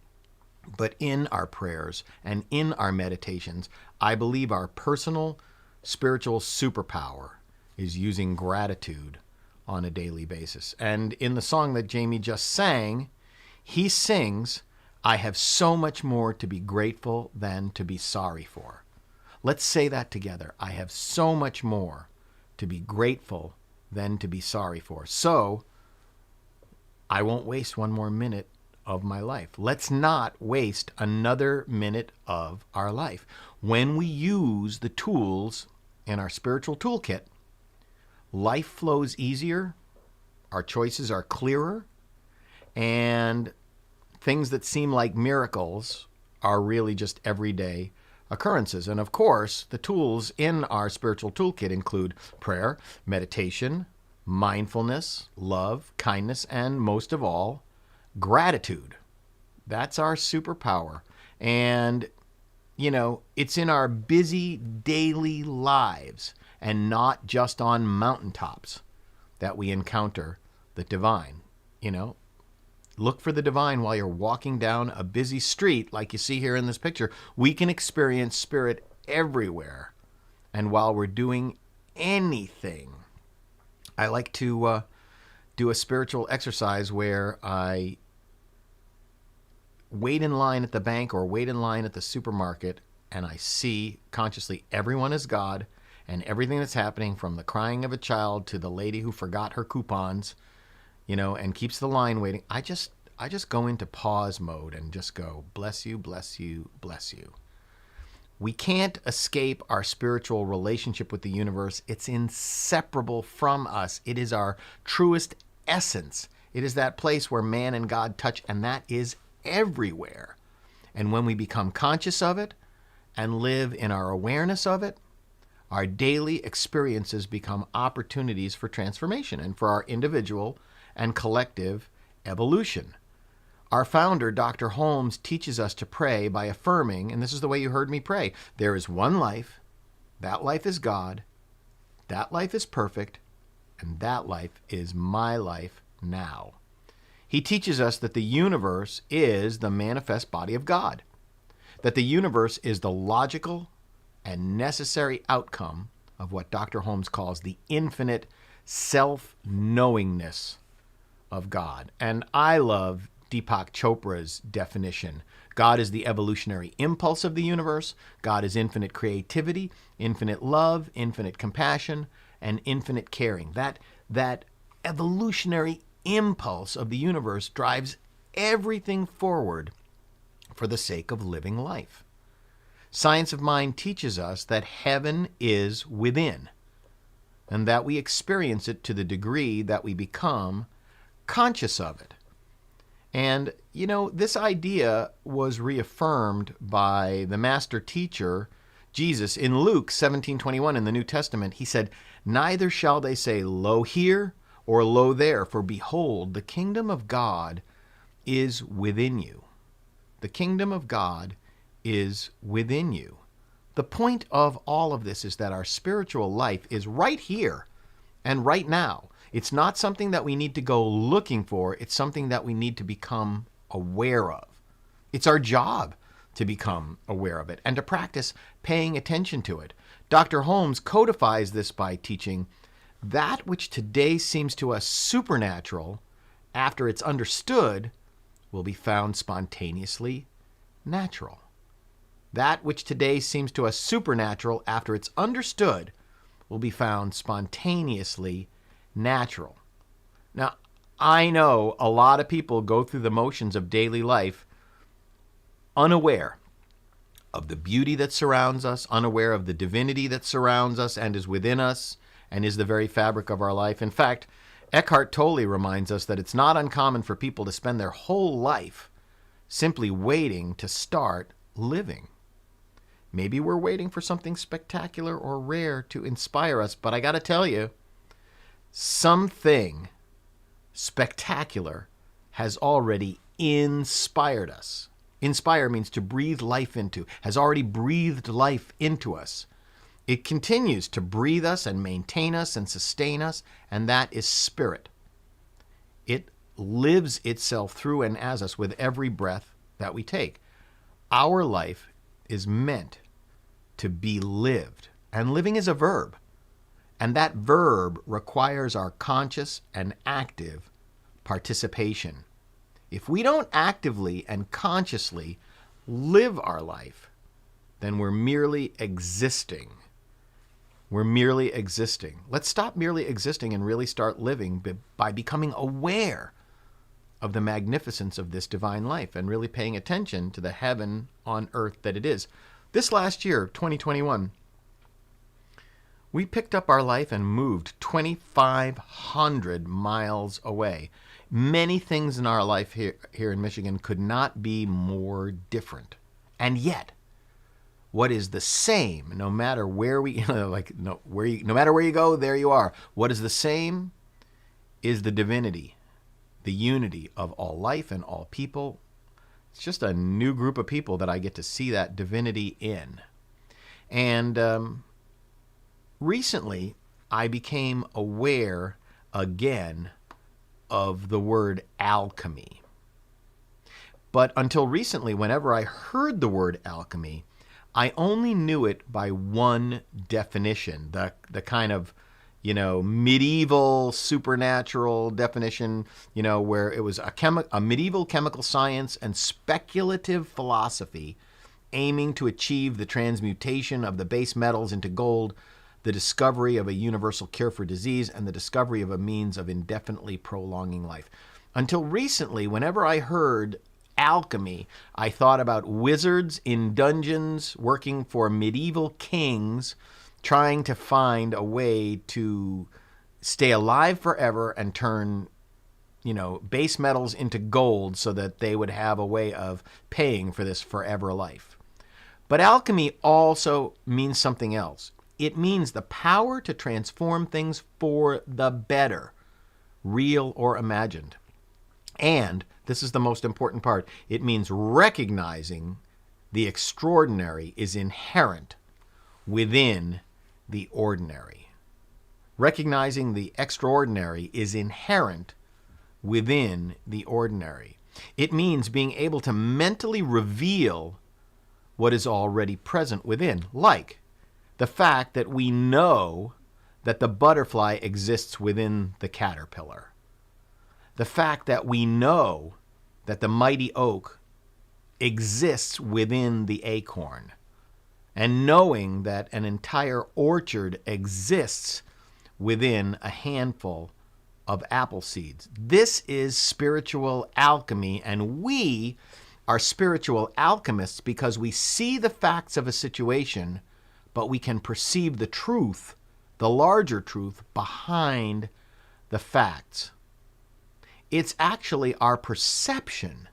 but in our prayers and in our meditations, I believe our personal spiritual superpower is using gratitude on a daily basis. And in the song that Jamie just sang, he sings, I have so much more to be grateful than to be sorry for. Let's say that together. I have so much more to be grateful than to be sorry for. So I won't waste one more minute of my life. Let's not waste another minute of our life. When we use the tools in our spiritual toolkit, life flows easier, our choices are clearer, and things that seem like miracles are really just everyday occurrences. And of course, the tools in our spiritual toolkit include prayer, meditation, mindfulness, love, kindness, and most of all, gratitude. That's our superpower. And, you know, it's in our busy daily lives and not just on mountaintops that we encounter the divine. You know, look for the divine while you're walking down a busy street like you see here in this picture. We can experience spirit everywhere. And while we're doing anything, I like to do a spiritual exercise where I wait in line at the bank or wait in line at the supermarket, and I see consciously everyone is God and everything that's happening, from the crying of a child to the lady who forgot her coupons, you know, and keeps the line waiting. I just go into pause mode and just go, bless you, bless you, bless you. We can't escape our spiritual relationship with the universe. It's inseparable from us. It is our truest essence. It is that place where man and God touch, and that is everywhere. And when we become conscious of it and live in our awareness of it, our daily experiences become opportunities for transformation and for our individual and collective evolution. Our founder, Dr. Holmes, teaches us to pray by affirming, and this is the way you heard me pray, there is one life, that life is God, that life is perfect, and that life is my life now. He teaches us that the universe is the manifest body of God, that the universe is the logical and necessary outcome of what Dr. Holmes calls the infinite self-knowingness of God. And I love Deepak Chopra's definition. God is the evolutionary impulse of the universe. God is infinite creativity, infinite love, infinite compassion, and infinite caring. That evolutionary impulse of the universe drives everything forward for the sake of living life. Science of Mind teaches us that heaven is within, and that we experience it to the degree that we become conscious of it. And, you know, this idea was reaffirmed by the master teacher, Jesus, in Luke 17:21 in the New Testament. He said, "Neither shall they say, lo here or lo there, for behold, the kingdom of God is within you." The kingdom of God is within you. The point of all of this is that our spiritual life is right here and right now. It's not something that we need to go looking for. It's something that we need to become aware of. It's our job to become aware of it and to practice paying attention to it. Dr. Holmes codifies this by teaching that which today seems to us supernatural, after it's understood, will be found spontaneously natural. That which today seems to us supernatural, after it's understood, will be found spontaneously natural. Now, I know a lot of people go through the motions of daily life unaware of the beauty that surrounds us, unaware of the divinity that surrounds us and is within us and is the very fabric of our life. In fact, Eckhart Tolle reminds us that it's not uncommon for people to spend their whole life simply waiting to start living. Maybe we're waiting for something spectacular or rare to inspire us, but I got to tell you, something spectacular has already inspired us. Inspire means to breathe life into, has already breathed life into us. It continues to breathe us and maintain us and sustain us, and that is spirit. It lives itself through and as us with every breath that we take. Our life is meant to be lived, and living is a verb. And that verb requires our conscious and active participation. If we don't actively and consciously live our life, then we're merely existing. We're merely existing. Let's stop merely existing and really start living by becoming aware of the magnificence of this divine life and really paying attention to the heaven on earth that it is. This last year, 2021, We picked up our life and moved 2,500 miles away. Many things in our life here in Michigan could not be more different. And yet, what is the same, no matter where we, no matter where you go, there you are. What is the same is the divinity, the unity of all life and all people. It's just a new group of people that I get to see that divinity in. And recently, I became aware again of the word alchemy. But until recently, whenever I heard the word alchemy, I only knew it by one definition, the kind of, medieval supernatural definition, where it was a medieval chemical science and speculative philosophy aiming to achieve the transmutation of the base metals into gold, the discovery of a universal cure for disease, and the discovery of a means of indefinitely prolonging life. Until recently, whenever I heard alchemy, I thought about wizards in dungeons working for medieval kings, trying to find a way to stay alive forever and turn, base metals into gold so that they would have a way of paying for this forever life. But alchemy also means something else. It means the power to transform things for the better, real or imagined. And this is the most important part. It means recognizing the extraordinary is inherent within the ordinary. Recognizing the extraordinary is inherent within the ordinary. It means being able to mentally reveal what is already present within, like the fact that we know that the butterfly exists within the caterpillar. The fact that we know that the mighty oak exists within the acorn. And knowing that an entire orchard exists within a handful of apple seeds. This is spiritual alchemy, and we are spiritual alchemists because we see the facts of a situation, but we can perceive the truth, the larger truth, behind the facts. It's actually our perception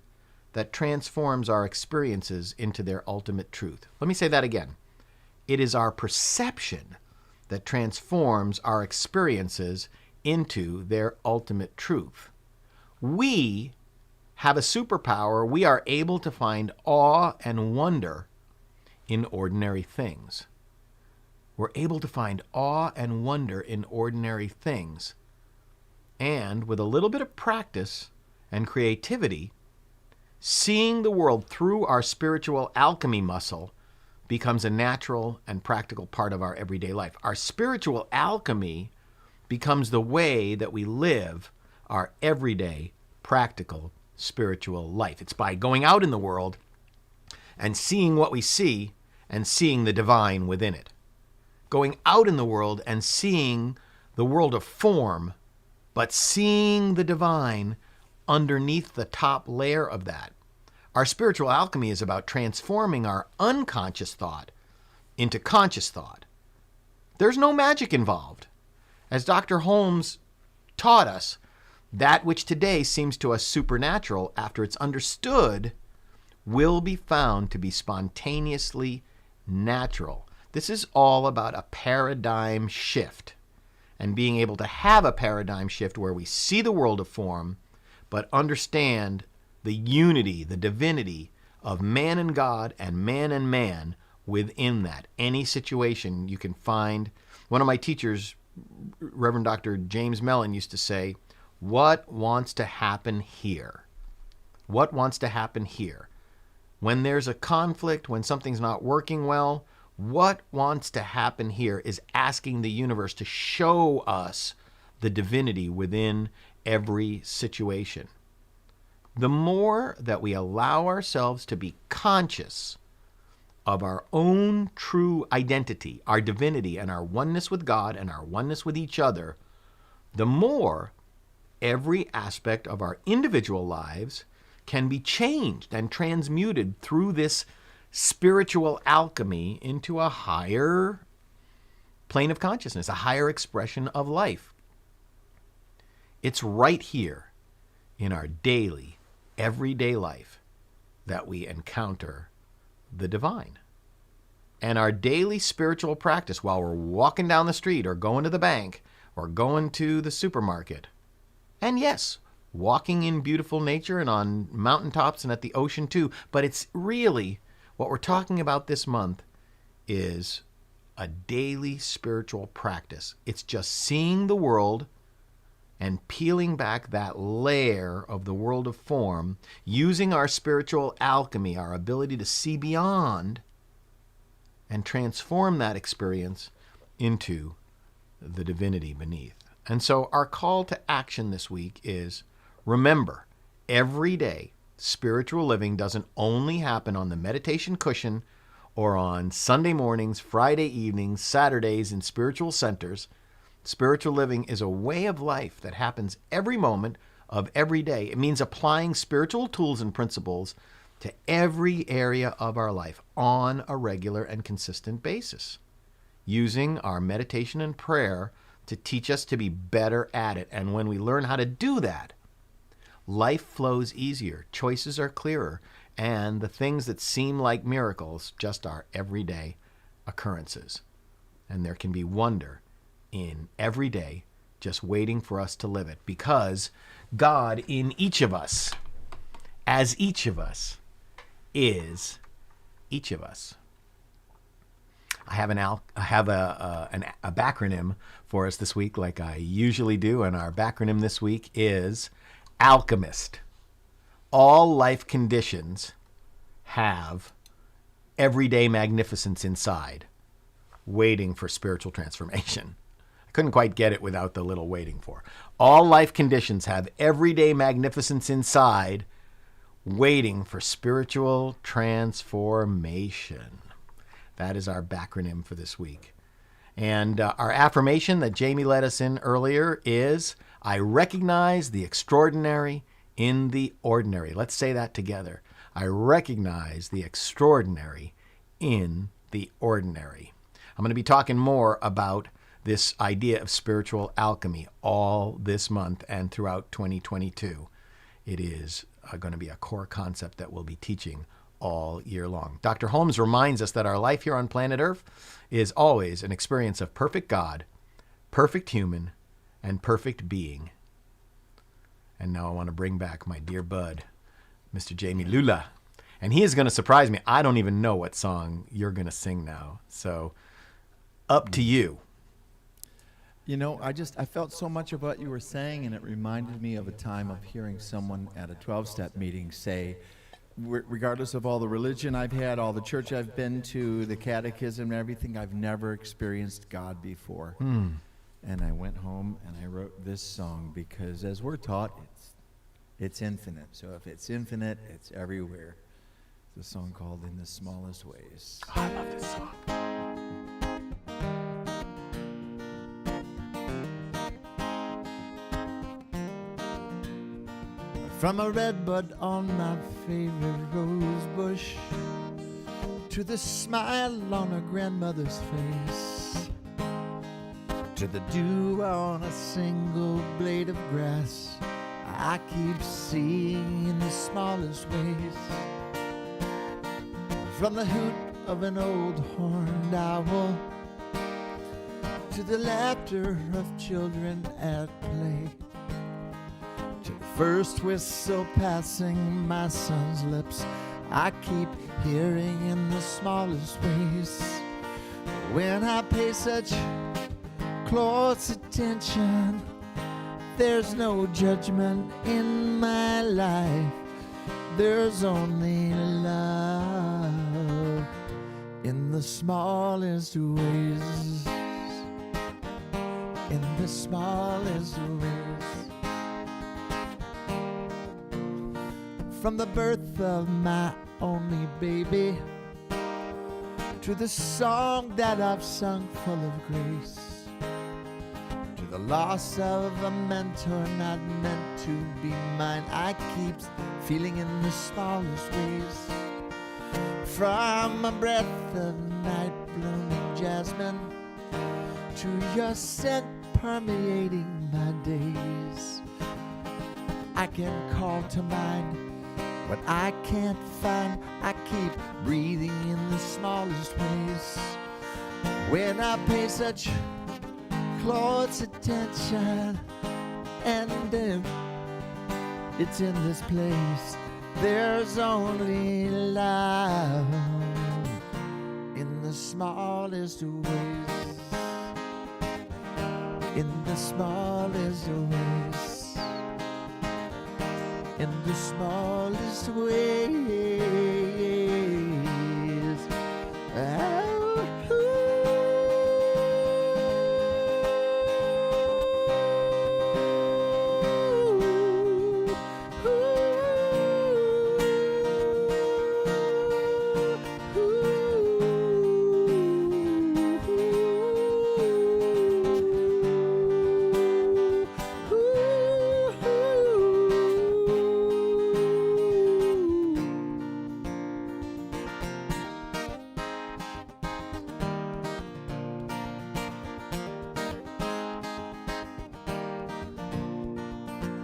that transforms our experiences into their ultimate truth. Let me say that again. It is our perception that transforms our experiences into their ultimate truth. We have a superpower. We are able to find awe and wonder in ordinary things. We're able to find awe and wonder in ordinary things. And with a little bit of practice and creativity, seeing the world through our spiritual alchemy muscle becomes a natural and practical part of our everyday life. Our spiritual alchemy becomes the way that we live our everyday, practical, spiritual life. It's by going out in the world and seeing what we see and seeing the divine within it. Going out in the world and seeing the world of form, but seeing the divine underneath the top layer of that. Our spiritual alchemy is about transforming our unconscious thought into conscious thought. There's no magic involved. As Dr. Holmes taught us, that which today seems to us supernatural, after it's understood, will be found to be spontaneously natural. This is all about a paradigm shift, and being able to have a paradigm shift where we see the world of form, but understand the unity, the divinity of man and God and man within that. Any situation you can find. One of my teachers, Reverend Dr. James Mellon, used to say, what wants to happen here? What wants to happen here? When there's a conflict, when something's not working well, what wants to happen here is asking the universe to show us the divinity within every situation. The more that we allow ourselves to be conscious of our own true identity, our divinity, and our oneness with God and our oneness with each other, the more every aspect of our individual lives can be changed and transmuted through this spiritual alchemy into a higher plane of consciousness, a higher expression of life. It's right here in our daily, everyday life that we encounter the divine. And our daily spiritual practice while we're walking down the street or going to the bank or going to the supermarket. And yes, walking in beautiful nature and on mountaintops and at the ocean too. But it's really what we're talking about this month is a daily spiritual practice. It's just seeing the world and peeling back that layer of the world of form, using our spiritual alchemy, our ability to see beyond, and transform that experience into the divinity beneath. And so our call to action this week is, remember, every day, spiritual living doesn't only happen on the meditation cushion or on Sunday mornings, Friday evenings, Saturdays in spiritual centers. Spiritual living is a way of life that happens every moment of every day. It means applying spiritual tools and principles to every area of our life on a regular and consistent basis, using our meditation and prayer to teach us to be better at it. And when we learn how to do that, life flows easier, choices are clearer, and the things that seem like miracles just are everyday occurrences. And there can be wonder in every day just waiting for us to live it, because God in each of us, as each of us, is each of us. I have a backronym for us this week, like I usually do, and our backronym this week is alchemist. All life conditions have everyday magnificence inside, waiting for spiritual transformation. I couldn't quite get it without the little waiting for. All life conditions have everyday magnificence inside, waiting for spiritual transformation. That is our backronym for this week. And our affirmation that Jamie led us in earlier is, I recognize the extraordinary in the ordinary. Let's say that together. I recognize the extraordinary in the ordinary. I'm going to be talking more about this idea of spiritual alchemy all this month and throughout 2022. It is going to be a core concept that we'll be teaching all year long. Dr. Holmes reminds us that our life here on planet Earth is always an experience of perfect God, perfect human, and perfect being. And now I want to bring back my dear bud, Mr. Jamie Lula. And he is going to surprise me. I don't even know what song you're going to sing now. So up to you. You know, I felt so much of what you were saying, and it reminded me of a time of hearing someone at a 12-step meeting say, regardless of all the religion I've had, all the church I've been to, the catechism and everything, I've never experienced God before. And I went home and I wrote this song because, as we're taught, it's infinite. So if it's infinite, it's everywhere. It's a song called In the Smallest Ways. Oh, I love this song. From a redbud on my favorite rose bush to the smile on a grandmother's face, to the dew on a single blade of grass, I keep seeing in the smallest ways. From the hoot of an old horned owl to the laughter of children at play, to the first whistle passing my son's lips, I keep hearing in the smallest ways. When I pay such close attention, there's no judgment in my life. There's only love in the smallest ways. In the smallest ways. From the birth of my only baby to the song that I've sung full of grace, to the loss of a mentor not meant to be mine, I keep feeling in the smallest ways. From a breath of night blooming jasmine to your scent permeating my days. I can call to mind what I can't find. I keep breathing in the smallest ways. When I pay such close attention, and it's in this place, there's only love in the smallest ways. In the smallest ways. In the smallest ways.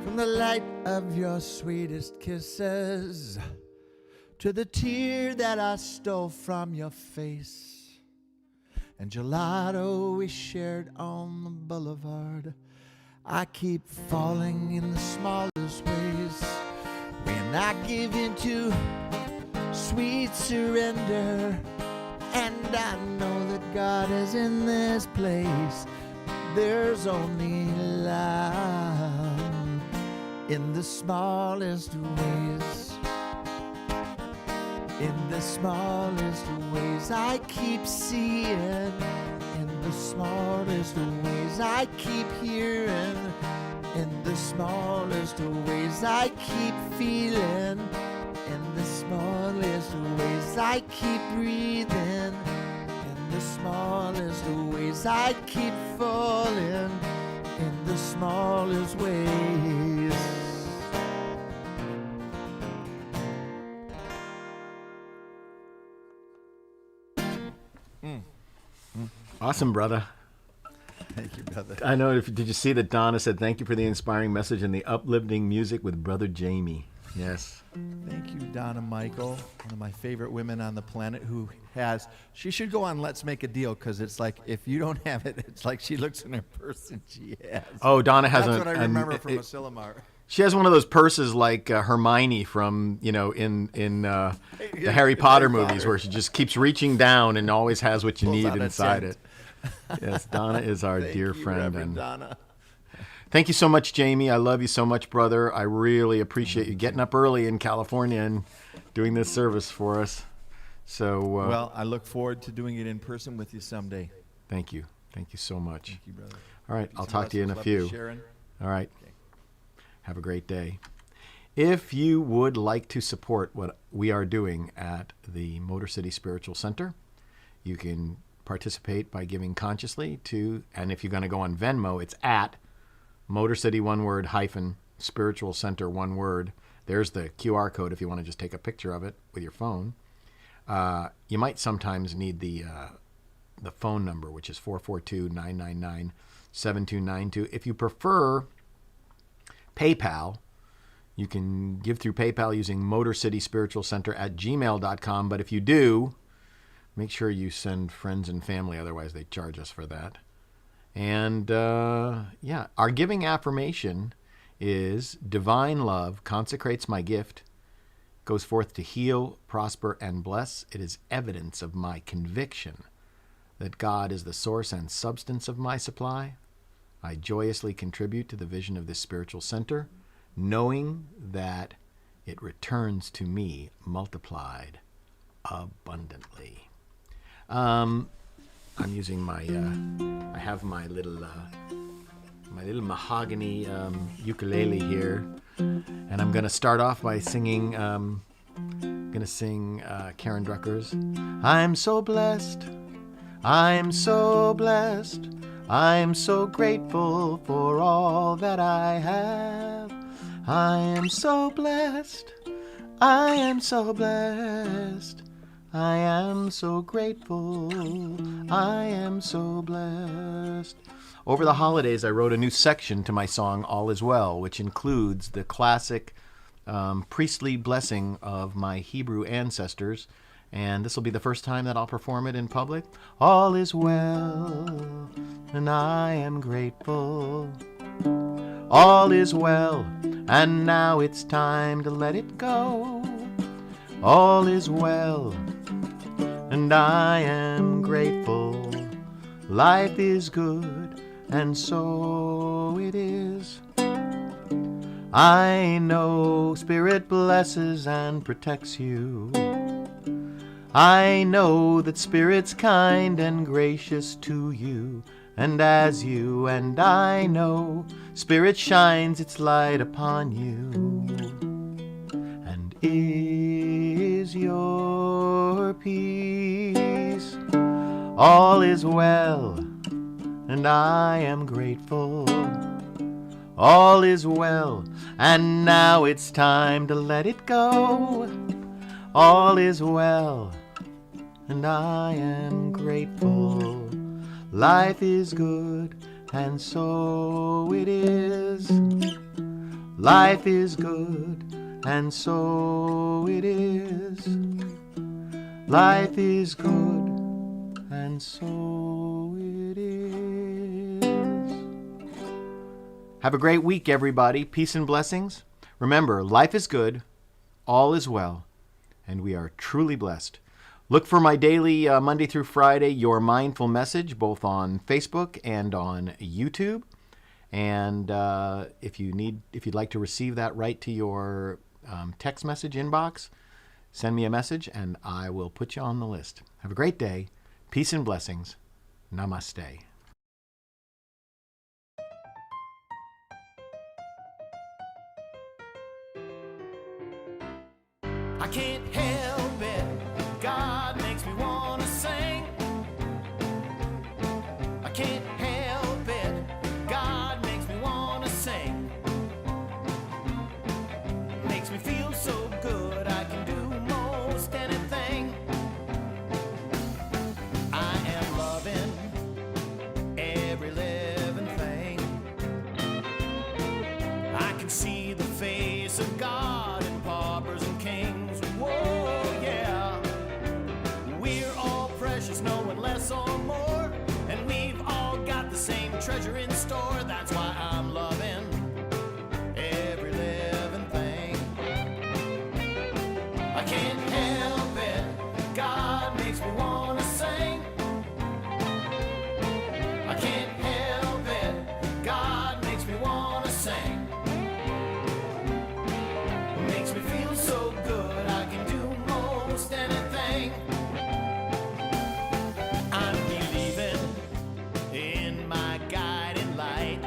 From the light of your sweetest kisses to the tear that I stole from your face, and gelato we shared on the boulevard, I keep falling in the smallest ways. When I give into sweet surrender, and I know that God is in this place, there's only love in the smallest ways. In the smallest ways, I keep seeing. In the smallest ways, I keep hearing. In the smallest ways, I keep feeling. In the smallest ways, I keep breathing. In the smallest ways, I keep falling. In the smallest ways. Awesome, brother. Thank you, brother. I know. Did you see that Donna said, "Thank you for the inspiring message and the uplifting music with Brother Jamie." Yes. Thank you, Donna Michael, one of my favorite women on the planet, who has, she should go on Let's Make a Deal, because it's like, if you don't have it, it's like she looks in her purse and she has. Oh, Donna has That's what I remember from Asilomar. She has one of those purses like Hermione from, in the Harry Potter movies, where she just keeps reaching down and always has what you need inside it. Yes, Donna is our dear friend. Reverend Donna. Thank you so much, Jamie. I love you so much, brother. I really appreciate you getting up early in California and doing this service for us. So, well, I look forward to doing it in person with you someday. Thank you. Thank you so much. Thank you, brother. All right, Peace I'll and talk to you in a blessings. few. Love you, Sharon. All right. Okay. Have a great day. If you would like to support what we are doing at the Motor City Spiritual Center, you can participate by giving consciously to, and if you're going to go on Venmo, it's at Motor City, one word, hyphen, Spiritual Center, one word. There's the QR code if you want to just take a picture of it with your phone. You might sometimes need the phone number, which is 442-999-7292. If you prefer PayPal, you can give through PayPal using motorcityspiritualcenter@gmail.com. But if you do, make sure you send friends and family, otherwise they charge us for that. And our giving affirmation is divine love consecrates my gift, goes forth to heal, prosper, and bless. It is evidence of my conviction that God is the source and substance of my supply. I joyously contribute to the vision of this spiritual center, knowing that it returns to me multiplied abundantly. I'm using my, I have my little mahogany ukulele here, and I'm gonna start off by singing. Gonna sing Karen Drucker's "I'm so blessed, I'm so blessed, I'm so grateful for all that I have. I am so blessed, I am so blessed, I am so grateful. I am so blessed. Over the holidays, I wrote a new section to my song, All Is Well, which includes the classic priestly blessing of my Hebrew ancestors. And this will be the first time that I'll perform it in public. All is well, and I am grateful. All is well, and now it's time to let it go. All is well, and I am grateful. Life is good, and so it is. I know Spirit blesses and protects you. I know that Spirit's kind and gracious to you, and as you and I know, Spirit shines its light upon you, and is your peace. All is well, and I am grateful. All is well, and now it's time to let it go. All is well, and I am grateful. Life is good, and so it is. Life is good, and so it is. Life is good, and so it is. Have a great week, everybody. Peace and blessings. Remember, life is good, all is well, and we are truly blessed. Look for my daily Monday through Friday Your Mindful Message, both on Facebook and on YouTube. And if you'd like to receive that right to your text message inbox, send me a message and I will put you on the list. Have a great day. Peace and blessings. Namaste. I can't help it, God makes me want to sing. I can't help it, God makes me want to sing. Makes me feel so good, I can do most anything. I am loving every living thing. I can see the face of God in paupers and kings. Whoa, yeah. We're all precious, no one less or more. And we've all got the same treasure in store. That's why I'm loving every living thing. I can't help it, God makes me want to sing. I can't help it, God makes me want to sing. Makes me feel so good, I can do most anything. I'm believing in my guiding light.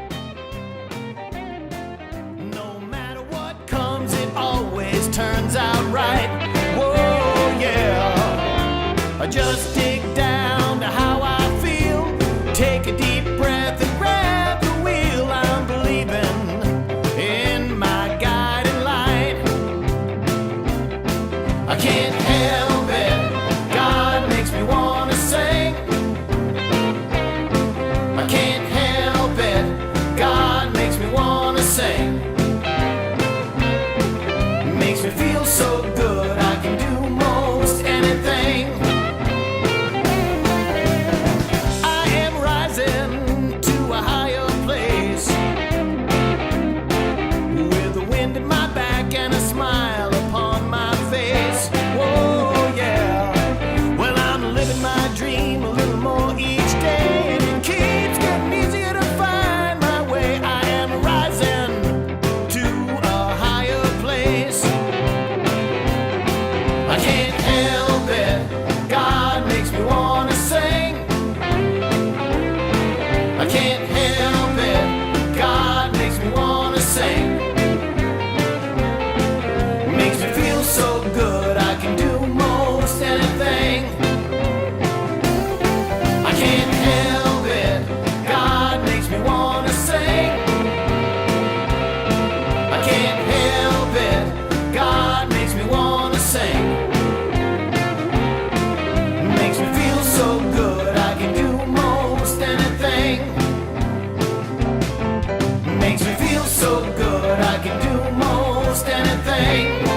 No matter what comes, it always turns out right. Whoa, yeah. I just dig down to how I feel. Take a deep breath and grab the wheel. I'm believing in my guiding light. I can't help it, God makes me want to sing. I can't help it, God makes me want to sing. Makes me feel so good, I can do most anything. I am rising to a higher place, with the wind in my back and a smile upon my face. Whoa, yeah. Well, I'm living my dream a little more each day, and it keeps getting easier to find my way. I am rising to a higher place. almost anything.